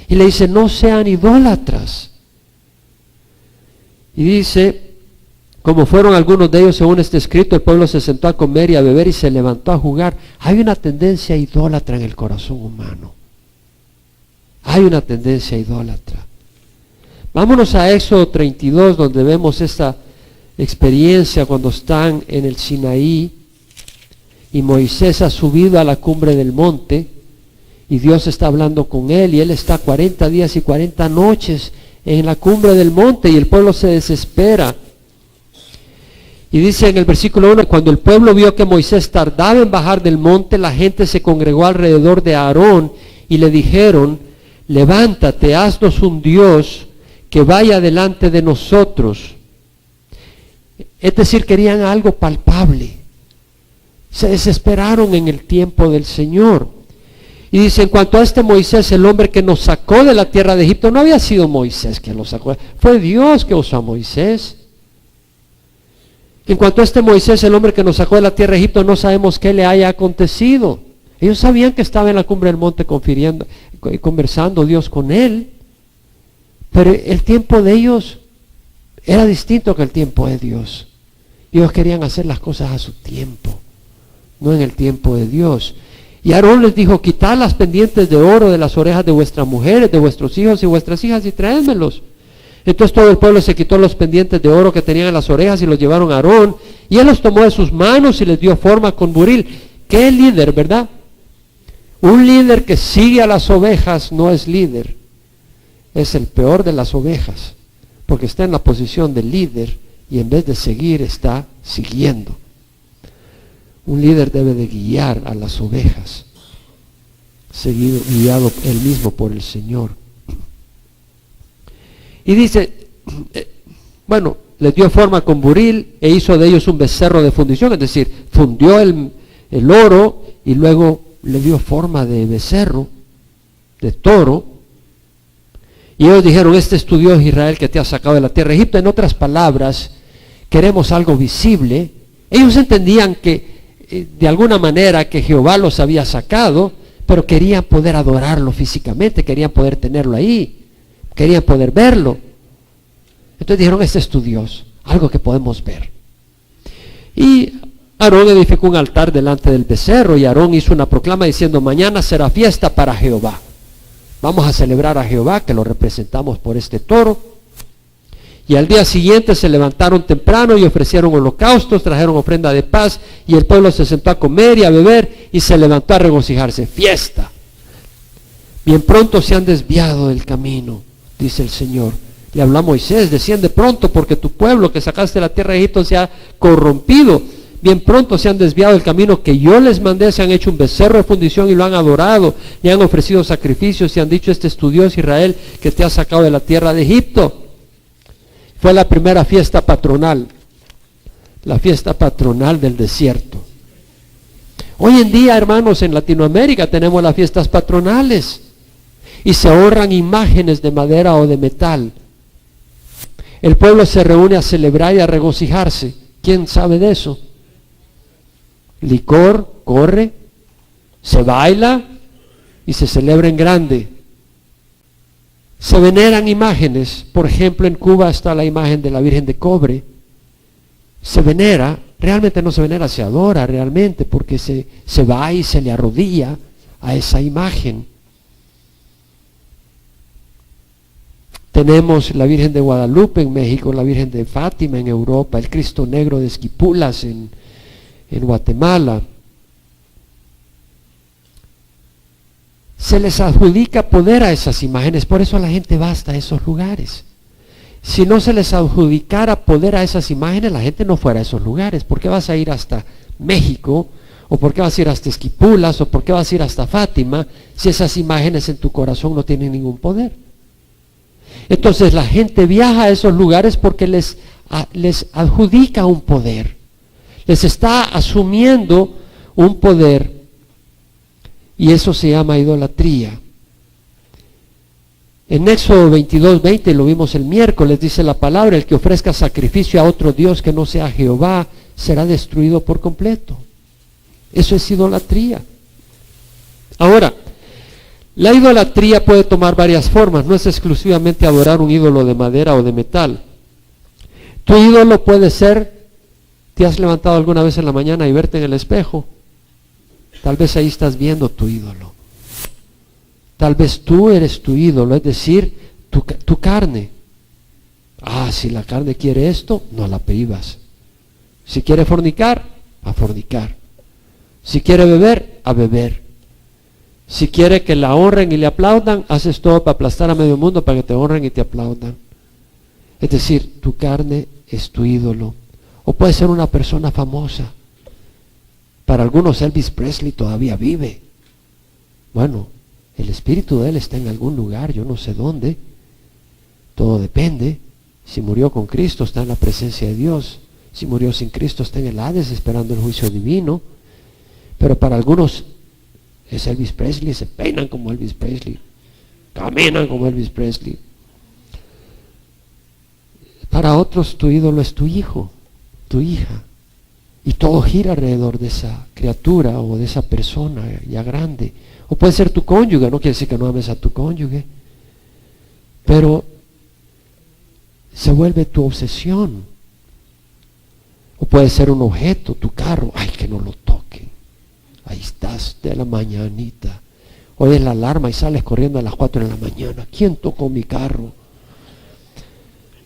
Y le dice, no sean idólatras. Y dice, como fueron algunos de ellos según este escrito, el pueblo se sentó a comer y a beber y se levantó a jugar. Hay una tendencia idólatra en el corazón humano. Hay una tendencia idólatra. Vámonos a Éxodo 32, donde vemos esta experiencia cuando están en el Sinaí y Moisés ha subido a la cumbre del monte y Dios está hablando con él y él está 40 días y 40 noches en la cumbre del monte y el pueblo se desespera. Y dice en el versículo 1, cuando el pueblo vio que Moisés tardaba en bajar del monte, la gente se congregó alrededor de Aarón y le dijeron, levántate, haznos un Dios que vaya delante de nosotros. Es decir, querían algo palpable. Se desesperaron en el tiempo del Señor. Y dice, en cuanto a este Moisés, el hombre que nos sacó de la tierra de Egipto, no había sido Moisés que lo sacó, fue Dios que usó a Moisés. En cuanto a este Moisés, el hombre que nos sacó de la tierra de Egipto, no sabemos qué le haya acontecido. Ellos sabían que estaba en la cumbre del monte conversando Dios con él, pero el tiempo de ellos era distinto que el tiempo de Dios. Ellos querían hacer las cosas a su tiempo, no en el tiempo de Dios. Y Aarón les dijo, quitad las pendientes de oro de las orejas de vuestras mujeres, de vuestros hijos y vuestras hijas y traédmelos. Entonces todo el pueblo se quitó los pendientes de oro que tenían en las orejas y los llevaron a Aarón. Y él los tomó de sus manos y les dio forma con buril. ¿Qué líder, verdad? Un líder que sigue a las ovejas no es líder. Es el peor de las ovejas. Porque está en la posición de líder y en vez de seguir está siguiendo. Un líder debe de guiar a las ovejas. Guiado él mismo por el Señor. Y dice, bueno, les dio forma con buril e hizo de ellos un becerro de fundición, es decir, fundió el oro y luego le dio forma de becerro, de toro. Y ellos dijeron, este es tu Dios Israel que te ha sacado de la tierra de Egipto. En otras palabras, queremos algo visible. Ellos entendían que de alguna manera que Jehová los había sacado, pero querían poder adorarlo físicamente, querían poder tenerlo ahí. Querían poder verlo. Entonces dijeron, este es tu Dios, algo que podemos ver. Y Aarón edificó un altar delante del becerro y Aarón hizo una proclama diciendo, mañana será fiesta para Jehová. Vamos a celebrar a Jehová, que lo representamos por este toro. Y al día siguiente se levantaron temprano y ofrecieron holocaustos, trajeron ofrenda de paz y el pueblo se sentó a comer y a beber y se levantó a regocijarse. Fiesta. Bien pronto se han desviado del camino, dice el Señor. Le habló a Moisés, desciende pronto porque tu pueblo que sacaste de la tierra de Egipto se ha corrompido. Bien pronto se han desviado del camino que yo les mandé, se han hecho un becerro de fundición y lo han adorado, y han ofrecido sacrificios y han dicho, este es tu Dios Israel que te ha sacado de la tierra de Egipto. Fue la primera fiesta patronal, la fiesta patronal del desierto. Hoy en día, hermanos, en Latinoamérica tenemos las fiestas patronales. Y se ahorran imágenes de madera o de metal. El pueblo se reúne a celebrar y a regocijarse. ¿Quién sabe de eso? Licor, corre, se baila y se celebra en grande. Se veneran imágenes. Por ejemplo, en Cuba está la imagen de la Virgen de Cobre. Se venera, realmente no se venera, se adora realmente, porque se va y se le arrodilla a esa imagen. Tenemos la Virgen de Guadalupe en México, la Virgen de Fátima en Europa, el Cristo Negro de Esquipulas en Guatemala. Se les adjudica poder a esas imágenes, por eso la gente va hasta esos lugares. Si no se les adjudicara poder a esas imágenes, la gente no fuera a esos lugares. ¿Por qué vas a ir hasta México? ¿O por qué vas a ir hasta Esquipulas? ¿O por qué vas a ir hasta Fátima? Si esas imágenes en tu corazón no tienen ningún poder. Entonces la gente viaja a esos lugares porque les les adjudica un poder, les está asumiendo un poder, y eso se llama idolatría. En Éxodo 22:20, lo vimos el miércoles, dice la palabra: el que ofrezca sacrificio a otro Dios que no sea Jehová será destruido por completo. Eso es idolatría. Ahora, la idolatría puede tomar varias formas, no es exclusivamente adorar un ídolo de madera o de metal. Tu ídolo puede ser, ¿te has levantado alguna vez en la mañana y verte en el espejo? Tal vez ahí estás viendo tu ídolo. Tal vez tú eres tu ídolo, es decir, tu carne. Si la carne quiere esto, no la privas. Si quiere fornicar, a fornicar. Si quiere beber, a beber. Si quiere que la honren y le aplaudan, haces todo para aplastar a medio mundo para que te honren y te aplaudan. Es decir, tu carne es tu ídolo. O puede ser una persona famosa. Para algunos Elvis Presley todavía vive. Bueno, el espíritu de él está en algún lugar, yo no sé dónde. Todo depende. Si murió con Cristo, está en la presencia de Dios. Si murió sin Cristo, está en el Hades esperando el juicio divino. Pero para algunos es Elvis Presley, se peinan como Elvis Presley, caminan como Elvis Presley. Para otros tu ídolo es tu hijo, tu hija, y todo gira alrededor de esa criatura o de esa persona ya grande. O puede ser tu cónyuge, no quiere decir que no ames a tu cónyuge, pero se vuelve tu obsesión. O puede ser un objeto, tu carro, que no lo toquen. Ahí estás de la mañanita, oyes la alarma y sales corriendo a las 4 de la mañana. ¿Quién tocó mi carro?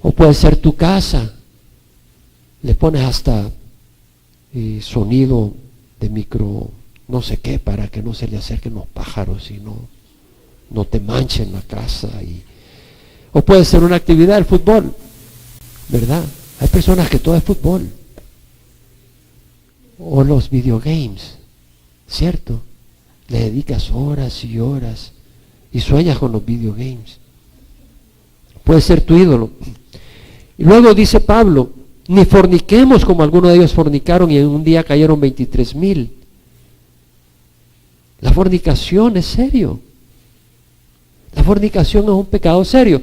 O puede ser tu casa, le pones hasta sonido de micro, no sé qué, para que no se le acerquen los pájaros y no te manchen la casa. O puede ser una actividad del fútbol, ¿verdad? Hay personas que todo es fútbol. O los videogames, ¿cierto? Le dedicas horas y horas y sueñas con los videogames. Puede ser tu ídolo. Y luego dice Pablo: ni forniquemos como algunos de ellos fornicaron y en un día cayeron 23,000. La fornicación es serio. La fornicación es un pecado serio.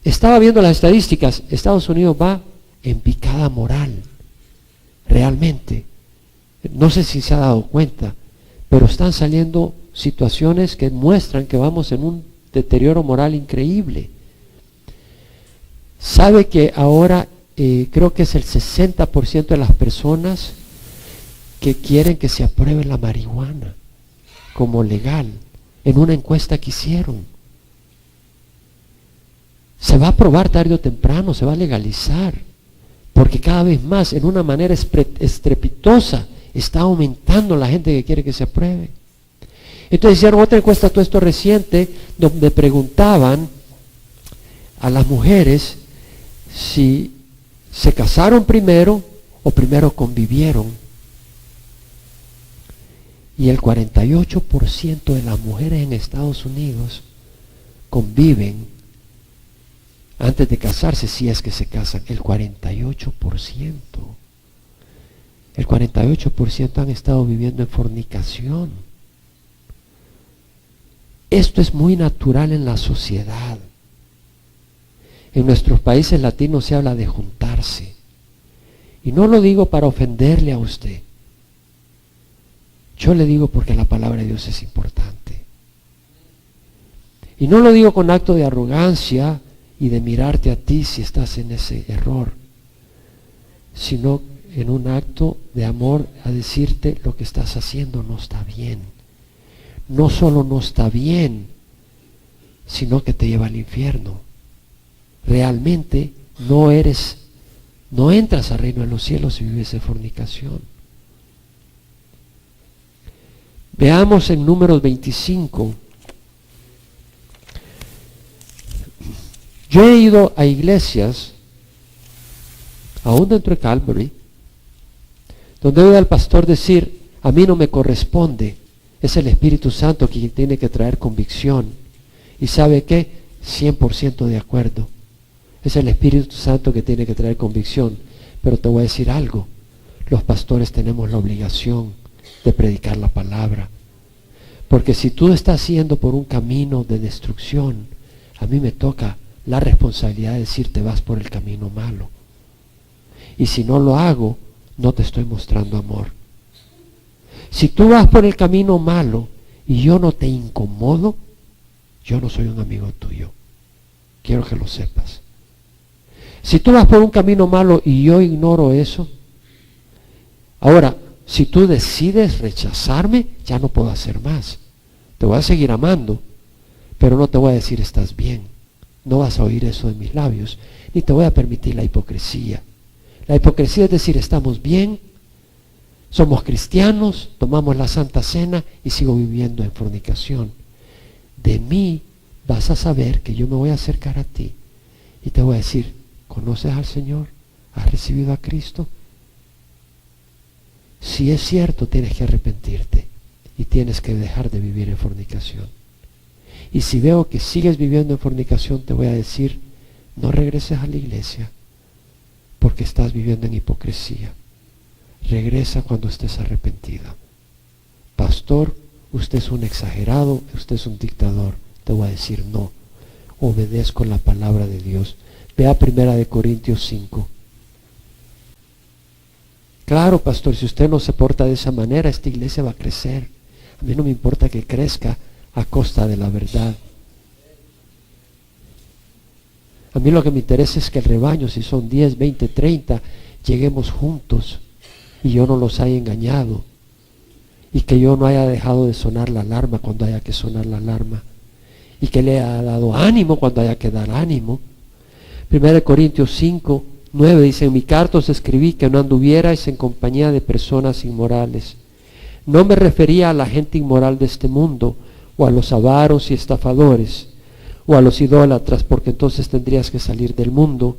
Estaba viendo las estadísticas. Estados Unidos va en picada moral. Realmente. No sé si se ha dado cuenta, pero están saliendo situaciones que muestran que vamos en un deterioro moral increíble. Sabe que ahora creo que es el 60% de las personas que quieren que se apruebe la marihuana como legal, en una encuesta que hicieron. Se va a aprobar tarde o temprano, se va a legalizar, porque cada vez más, en una manera estrepitosa, está aumentando la gente que quiere que se apruebe. Entonces hicieron otra encuesta, todo esto reciente, donde preguntaban a las mujeres si se casaron primero o primero convivieron. Y el 48% de las mujeres en Estados Unidos conviven antes de casarse, si es que se casan. El 48%. El 48% han estado viviendo en fornicación. Esto es muy natural en la sociedad. En nuestros países latinos se habla de juntarse. Y no lo digo para ofenderle a usted. Yo le digo porque la palabra de Dios es importante. Y no lo digo con acto de arrogancia y de mirarte a ti si estás en ese error, sino en un acto de amor a decirte: lo que estás haciendo no está bien. No solo no está bien, sino que te lleva al infierno. Realmente no entras al reino de los cielos si vives en fornicación. Veamos en Números 25. Yo he ido a iglesias, aún dentro de Calvary, donde oigo al pastor decir: a mí no me corresponde, es el Espíritu Santo quien tiene que traer convicción. ¿Y sabe qué? 100% de acuerdo. Es el Espíritu Santo que tiene que traer convicción. Pero te voy a decir algo. Los pastores tenemos la obligación de predicar la palabra. Porque si tú estás yendo por un camino de destrucción, a mí me toca la responsabilidad de decirte vas por el camino malo. Y si no lo hago, no te estoy mostrando amor. Si tú vas por el camino malo y yo no te incomodo, yo no soy un amigo tuyo. Quiero que lo sepas. Si tú vas por un camino malo y yo ignoro eso, ahora, si tú decides rechazarme, ya no puedo hacer más. Te voy a seguir amando, pero no te voy a decir estás bien. No vas a oír eso de mis labios, ni te voy a permitir la hipocresía. La hipocresía es decir, estamos bien, somos cristianos, tomamos la Santa Cena y sigo viviendo en fornicación. De mí vas a saber que yo me voy a acercar a ti y te voy a decir, ¿conoces al Señor? ¿Has recibido a Cristo? Si es cierto, tienes que arrepentirte y tienes que dejar de vivir en fornicación. Y si veo que sigues viviendo en fornicación, te voy a decir, no regreses a la iglesia porque estás viviendo en hipocresía. Regresa cuando estés arrepentido. Pastor, usted es un exagerado, usted es un dictador. Te voy a decir no. Obedezco la palabra de Dios. Ve a 1 Corintios 5. Claro, pastor, si usted no se porta de esa manera, esta iglesia va a crecer. A mí no me importa que crezca a costa de la verdad. A mí lo que me interesa es que el rebaño, si son 10, 20, 30, lleguemos juntos y yo no los haya engañado y que yo no haya dejado de sonar la alarma cuando haya que sonar la alarma y que le haya dado ánimo cuando haya que dar ánimo. 1 Corintios 5, 9 dice, en mi carta os escribí que no anduvierais en compañía de personas inmorales. No me refería a la gente inmoral de este mundo, o a los avaros y estafadores, o a los idólatras, porque entonces tendrías que salir del mundo,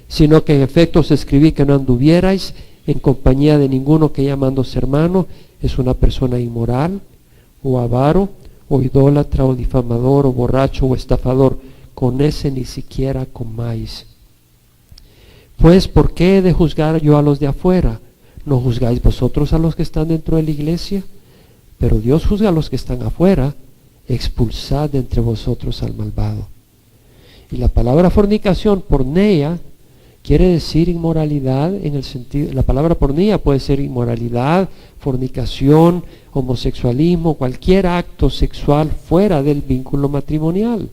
sino que en efecto os escribí que no anduvierais en compañía de ninguno que llamándose hermano es una persona inmoral, o avaro, o idólatra, o difamador, o borracho, o estafador. Con ese ni siquiera comáis. Pues, ¿por qué he de juzgar yo a los de afuera? ¿No juzgáis vosotros a los que están dentro de la iglesia? Pero Dios juzga a los que están afuera. Expulsad de entre vosotros al malvado. Y la palabra fornicación, porneia, quiere decir inmoralidad en el sentido, la palabra porneia puede ser inmoralidad, fornicación, homosexualismo, cualquier acto sexual fuera del vínculo matrimonial.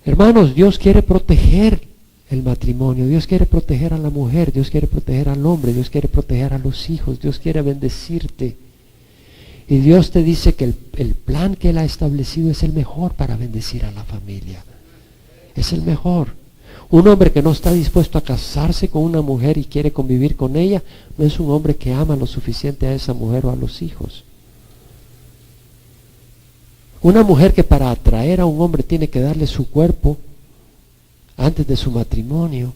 Hermanos, Dios quiere proteger el matrimonio, Dios quiere proteger a la mujer, Dios quiere proteger al hombre, Dios quiere proteger a los hijos, Dios quiere bendecirte. Y Dios te dice que el plan que Él ha establecido es el mejor para bendecir a la familia. Es el mejor. Un hombre que no está dispuesto a casarse con una mujer y quiere convivir con ella, no es un hombre que ama lo suficiente a esa mujer o a los hijos. Una mujer que para atraer a un hombre tiene que darle su cuerpo antes de su matrimonio,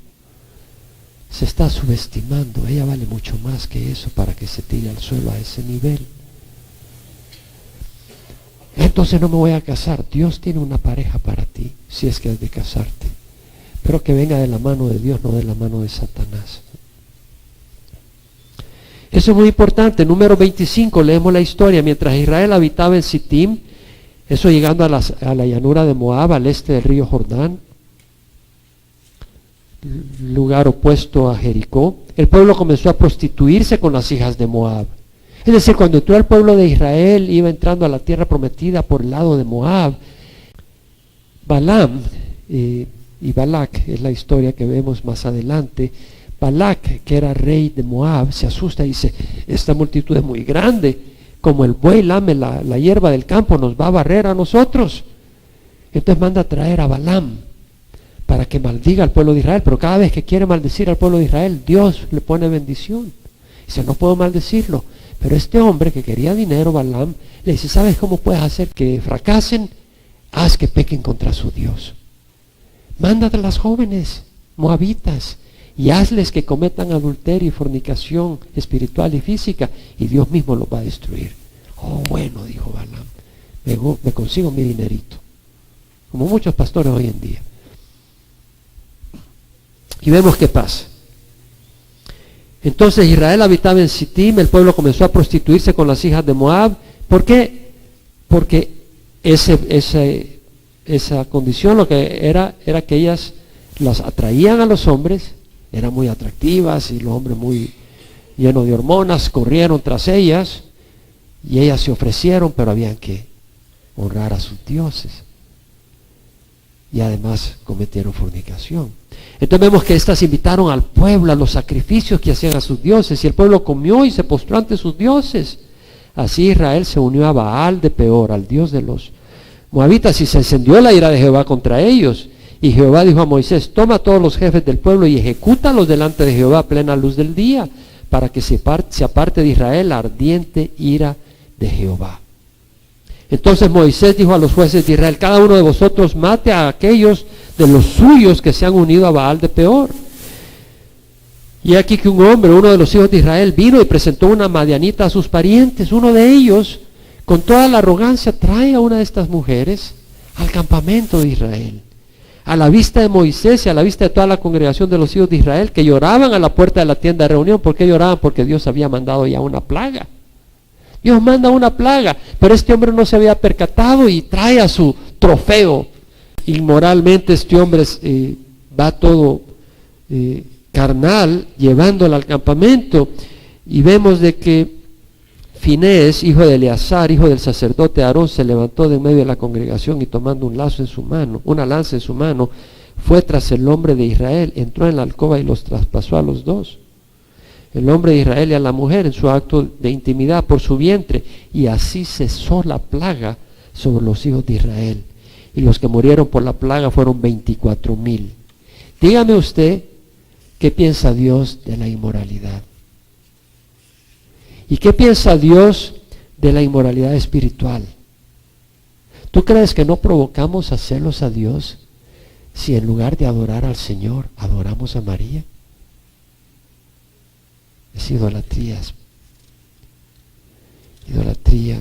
se está subestimando. Ella vale mucho más que eso para que se tire al suelo a ese nivel. Entonces no me voy a casar. Dios tiene una pareja para ti, si es que has de casarte. Pero que venga de la mano de Dios, no de la mano de Satanás. Eso es muy importante. Número 25, leemos la historia. Mientras Israel habitaba en Sittim, eso llegando a la llanura de Moab, al este del río Jordán, lugar opuesto a Jericó, el pueblo comenzó a prostituirse con las hijas de Moab. Es decir, cuando entró el pueblo de Israel, iba entrando a la tierra prometida por el lado de Moab. Balaam y Balac, es la historia que vemos más adelante. Balac, que era rey de Moab, se asusta y dice, esta multitud es muy grande, como el buey lame la hierba del campo, nos va a barrer a nosotros. Entonces manda a traer a Balaam para que maldiga al pueblo de Israel, pero cada vez que quiere maldecir al pueblo de Israel, Dios le pone bendición. Dice, no puedo maldecirlo. Pero este hombre que quería dinero, Balaam, le dice, ¿sabes cómo puedes hacer que fracasen? Haz que pequen contra su Dios. Mándate a las jóvenes moabitas y hazles que cometan adulterio y fornicación espiritual y física, y Dios mismo los va a destruir. Oh, bueno, dijo Balaam, me consigo mi dinerito. Como muchos pastores hoy en día. Y vemos qué pasa. Entonces Israel habitaba en Sittim, el pueblo comenzó a prostituirse con las hijas de Moab. ¿Por qué? Porque esa condición lo que era que ellas las atraían a los hombres, eran muy atractivas y los hombres muy llenos de hormonas corrieron tras ellas y ellas se ofrecieron, pero habían que honrar a sus dioses y además cometieron fornicación. Entonces vemos que estas invitaron al pueblo a los sacrificios que hacían a sus dioses y el pueblo comió y se postró ante sus dioses. Así Israel se unió a Baal de Peor, al dios de los moabitas, y se encendió la ira de Jehová contra ellos. Y Jehová dijo a Moisés: toma a todos los jefes del pueblo y ejecútalos delante de Jehová a plena luz del día, para que se aparte de Israel la ardiente ira de Jehová. Entonces Moisés dijo a los jueces de Israel: cada uno de vosotros mate a aquellos de los suyos que se han unido a Baal de Peor. Y aquí que un hombre, uno de los hijos de Israel, vino y presentó una madianita a sus parientes. Uno de ellos, con toda la arrogancia, trae a una de estas mujeres al campamento de Israel, a la vista de Moisés y a la vista de toda la congregación de los hijos de Israel, que lloraban a la puerta de la tienda de reunión. ¿Por qué lloraban? Porque Dios había mandado ya una plaga. Dios manda una plaga, pero este hombre no se había percatado y trae a su trofeo. Inmoralmente este hombre va todo carnal, llevándola al campamento, y vemos de que Finés, hijo de Eleazar, hijo del sacerdote Aarón, se levantó de en medio de la congregación y tomando un lazo en su mano, una lanza en su mano, fue tras el hombre de Israel, entró en la alcoba y los traspasó a los dos, el hombre de Israel y a la mujer, en su acto de intimidad por su vientre, y así cesó la plaga sobre los hijos de Israel, y los que murieron por la plaga fueron 24,000. Dígame usted, ¿qué piensa Dios de la inmoralidad? ¿Y qué piensa Dios de la inmoralidad espiritual? ¿Tú crees que no provocamos a celos a Dios si en lugar de adorar al Señor, adoramos a María? Es idolatría. Idolatría.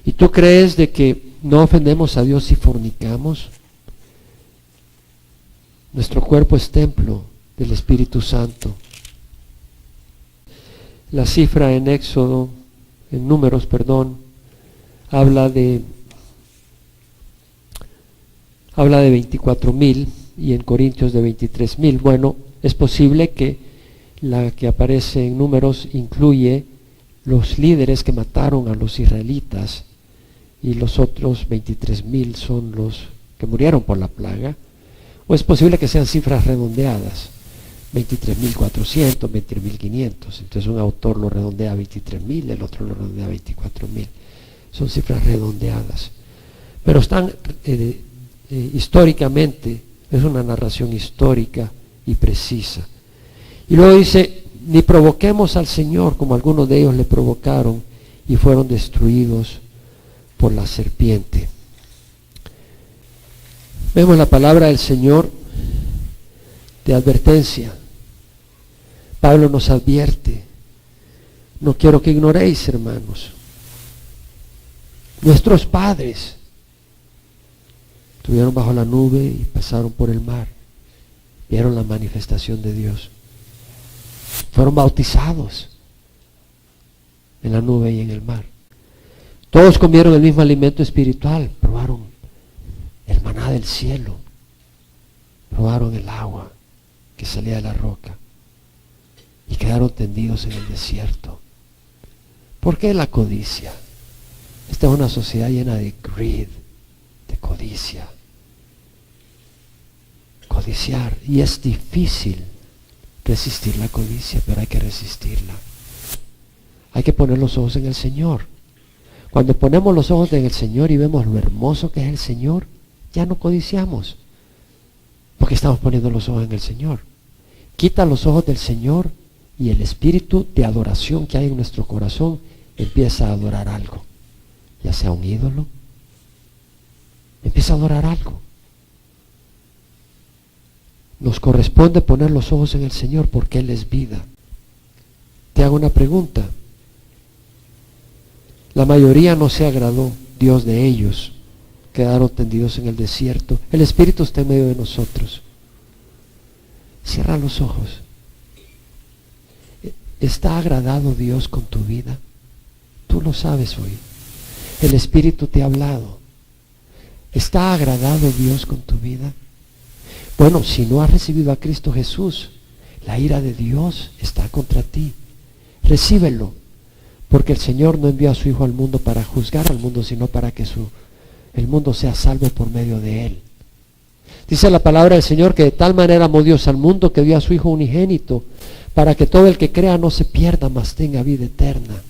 ¿Y tú crees de que no ofendemos a Dios si fornicamos? Nuestro cuerpo es templo del Espíritu Santo. La cifra en Éxodo, en Números, habla de 24,000 y en Corintios de 23,000. Bueno, es posible que la que aparece en Números incluye los líderes que mataron a los israelitas y los otros 23,000 son los que murieron por la plaga. O es posible que sean cifras redondeadas, 23,400, 23,500. Entonces un autor lo redondea a 23,000, el otro lo redondea a 24,000. Son cifras redondeadas. Pero están históricamente, es una narración histórica y precisa. Y luego dice: ni provoquemos al Señor como algunos de ellos le provocaron y fueron destruidos por la serpiente. Vemos la palabra del Señor de advertencia. Pablo nos advierte: no quiero que ignoréis, hermanos, nuestros padres estuvieron bajo la nube y pasaron por el mar, vieron la manifestación de Dios, fueron bautizados en la nube y en el mar, todos comieron el mismo alimento espiritual, probaron el maná del cielo, probaron el agua que salía de la roca y quedaron tendidos en el desierto. ¿Por qué la codicia? Esta es una sociedad llena de greed, de codicia. Codiciar, y es difícil resistir la codicia, pero hay que resistirla. Hay que poner los ojos en el Señor. Cuando ponemos los ojos en el Señor y vemos lo hermoso que es el Señor, ya no codiciamos, porque estamos poniendo los ojos en el Señor. Quita los ojos del Señor y el espíritu de adoración que hay en nuestro corazón empieza a adorar algo, ya sea un ídolo, empieza a adorar algo. Nos corresponde poner los ojos en el Señor porque Él es vida. Te hago una pregunta. La mayoría no se agradó Dios de ellos, quedaron tendidos en el desierto. El Espíritu está en medio de nosotros. Cierra los ojos. ¿Está agradado Dios con tu vida? Tú lo sabes hoy. El Espíritu te ha hablado. ¿Está agradado Dios con tu vida? Bueno, si no has recibido a Cristo Jesús, la ira de Dios está contra ti. Recíbelo, porque el Señor no envió a su Hijo al mundo para juzgar al mundo, sino para que el mundo sea salvo por medio de Él. Dice la palabra del Señor que de tal manera amó Dios al mundo que dio a su Hijo unigénito, para que todo el que crea no se pierda, mas tenga vida eterna.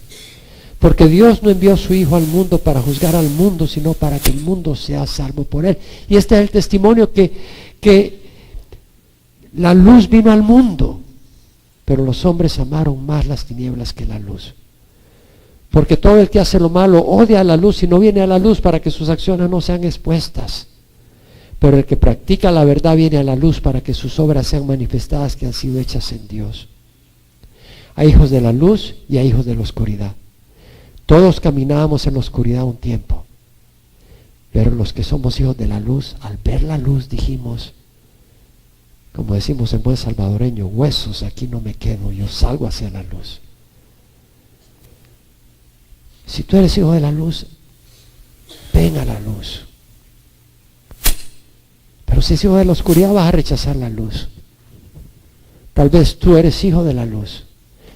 Porque Dios no envió a su Hijo al mundo para juzgar al mundo, sino para que el mundo sea salvo por Él. Y este es el testimonio que la luz vino al mundo, pero los hombres amaron más las tinieblas que la luz. Porque todo el que hace lo malo odia a la luz y no viene a la luz para que sus acciones no sean expuestas. Pero el que practica la verdad viene a la luz para que sus obras sean manifestadas que han sido hechas en Dios. Hay hijos de la luz y hay hijos de la oscuridad. Todos caminábamos en la oscuridad un tiempo. Pero los que somos hijos de la luz, al ver la luz dijimos, como decimos en buen salvadoreño, huesos, aquí no me quedo, yo salgo hacia la luz. Si tú eres hijo de la luz, ven a la luz. Pero si eres hijo de la oscuridad, vas a rechazar la luz. Tal vez tú eres hijo de la luz.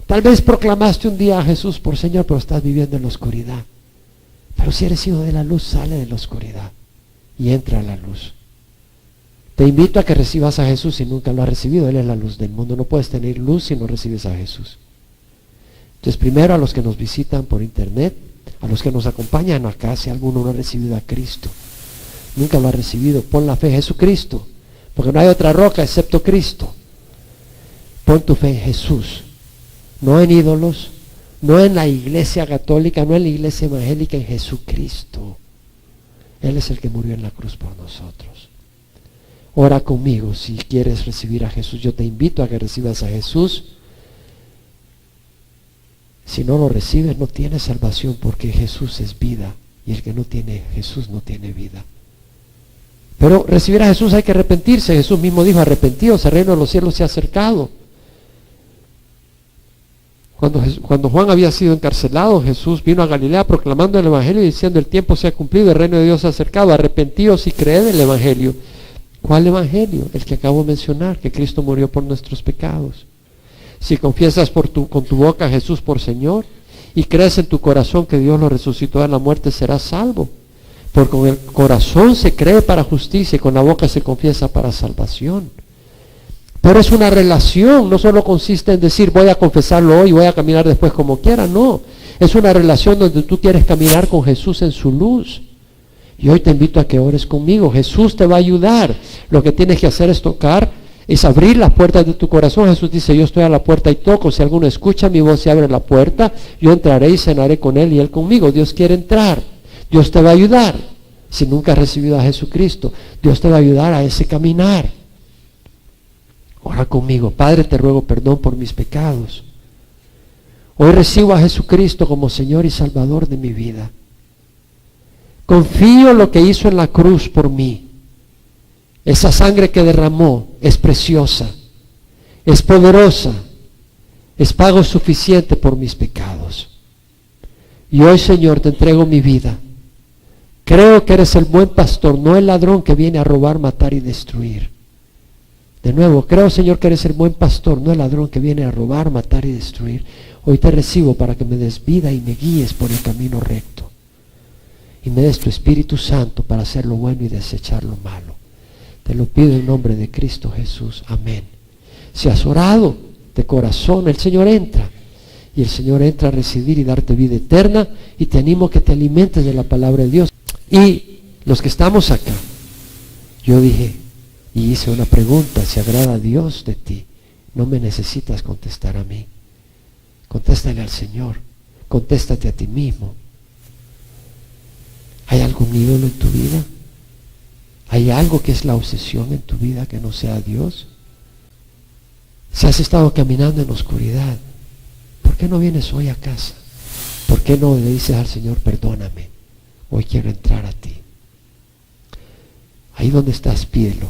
Tal vez proclamaste un día a Jesús por Señor, pero estás viviendo en la oscuridad. Pero si eres hijo de la luz, sale de la oscuridad y entra a la luz. Te invito a que recibas a Jesús si nunca lo has recibido. Él es la luz del mundo. No puedes tener luz si no recibes a Jesús. Entonces, primero a los que nos visitan por internet, a los que nos acompañan acá, si alguno no ha recibido a Cristo, nunca lo ha recibido, pon la fe en Jesucristo, porque no hay otra roca excepto Cristo. Pon tu fe en Jesús, no en ídolos, no en la iglesia católica, no en la iglesia evangélica, en Jesucristo. Él es el que murió en la cruz por nosotros. Ora conmigo si quieres recibir a Jesús. Yo te invito a que recibas a Jesús. Si no lo recibes, no tienes salvación, porque Jesús es vida y el que no tiene Jesús no tiene vida. Pero recibir a Jesús hay que arrepentirse. Jesús mismo dijo, arrepentidos, el reino de los cielos se ha acercado. Cuando Juan había sido encarcelado, Jesús vino a Galilea proclamando el Evangelio y diciendo, el tiempo se ha cumplido, el reino de Dios se ha acercado, arrepentíos y creed el Evangelio. ¿Cuál Evangelio? El que acabo de mencionar, que Cristo murió por nuestros pecados. Si confiesas con tu boca a Jesús por Señor y crees en tu corazón que Dios lo resucitó de la muerte, serás salvo. Porque con el corazón se cree para justicia y con la boca se confiesa para salvación. Pero es una relación, no solo consiste en decir voy a confesarlo hoy y voy a caminar después como quiera, no. Es una relación donde tú quieres caminar con Jesús en su luz. Y hoy te invito a que ores conmigo. Jesús te va a ayudar. Lo que tienes que hacer es abrir las puertas de tu corazón. Jesús dice, yo estoy a la puerta y toco. Si alguno escucha mi voz y abre la puerta, yo entraré y cenaré con él y él conmigo. Dios quiere entrar. Dios te va a ayudar. Si nunca has recibido a Jesucristo, Dios te va a ayudar a ese caminar. Ora conmigo. Padre, te ruego perdón por mis pecados. Hoy recibo a Jesucristo como Señor y Salvador de mi vida. Confío en lo que hizo en la cruz por mí. Esa sangre que derramó es preciosa, es poderosa, es pago suficiente por mis pecados. Y hoy, Señor, te entrego mi vida. Creo que eres el buen pastor, no el ladrón que viene a robar, matar y destruir. De nuevo, creo, Señor, que eres el buen pastor, no el ladrón que viene a robar, matar y destruir. Hoy te recibo para que me des vida y me guíes por el camino recto. Y me des tu Espíritu Santo para hacer lo bueno y desechar lo malo. Te lo pido en nombre de Cristo Jesús. Amén. Si has orado de corazón, el Señor entra. Y el Señor entra a recibir y darte vida eterna. Y te animo a que te alimentes de la palabra de Dios. Y los que estamos acá, yo dije y hice una pregunta: ¿se agrada a Dios de ti? No me necesitas contestar a mí. Contéstale al Señor. Contéstate a ti mismo. ¿Hay algún ídolo en tu vida? ¿Hay algo que es la obsesión en tu vida que no sea Dios? Si has estado caminando en oscuridad, ¿por qué no vienes hoy a casa? ¿Por qué no le dices al Señor, perdóname, hoy quiero entrar a ti? Ahí donde estás, pídelo.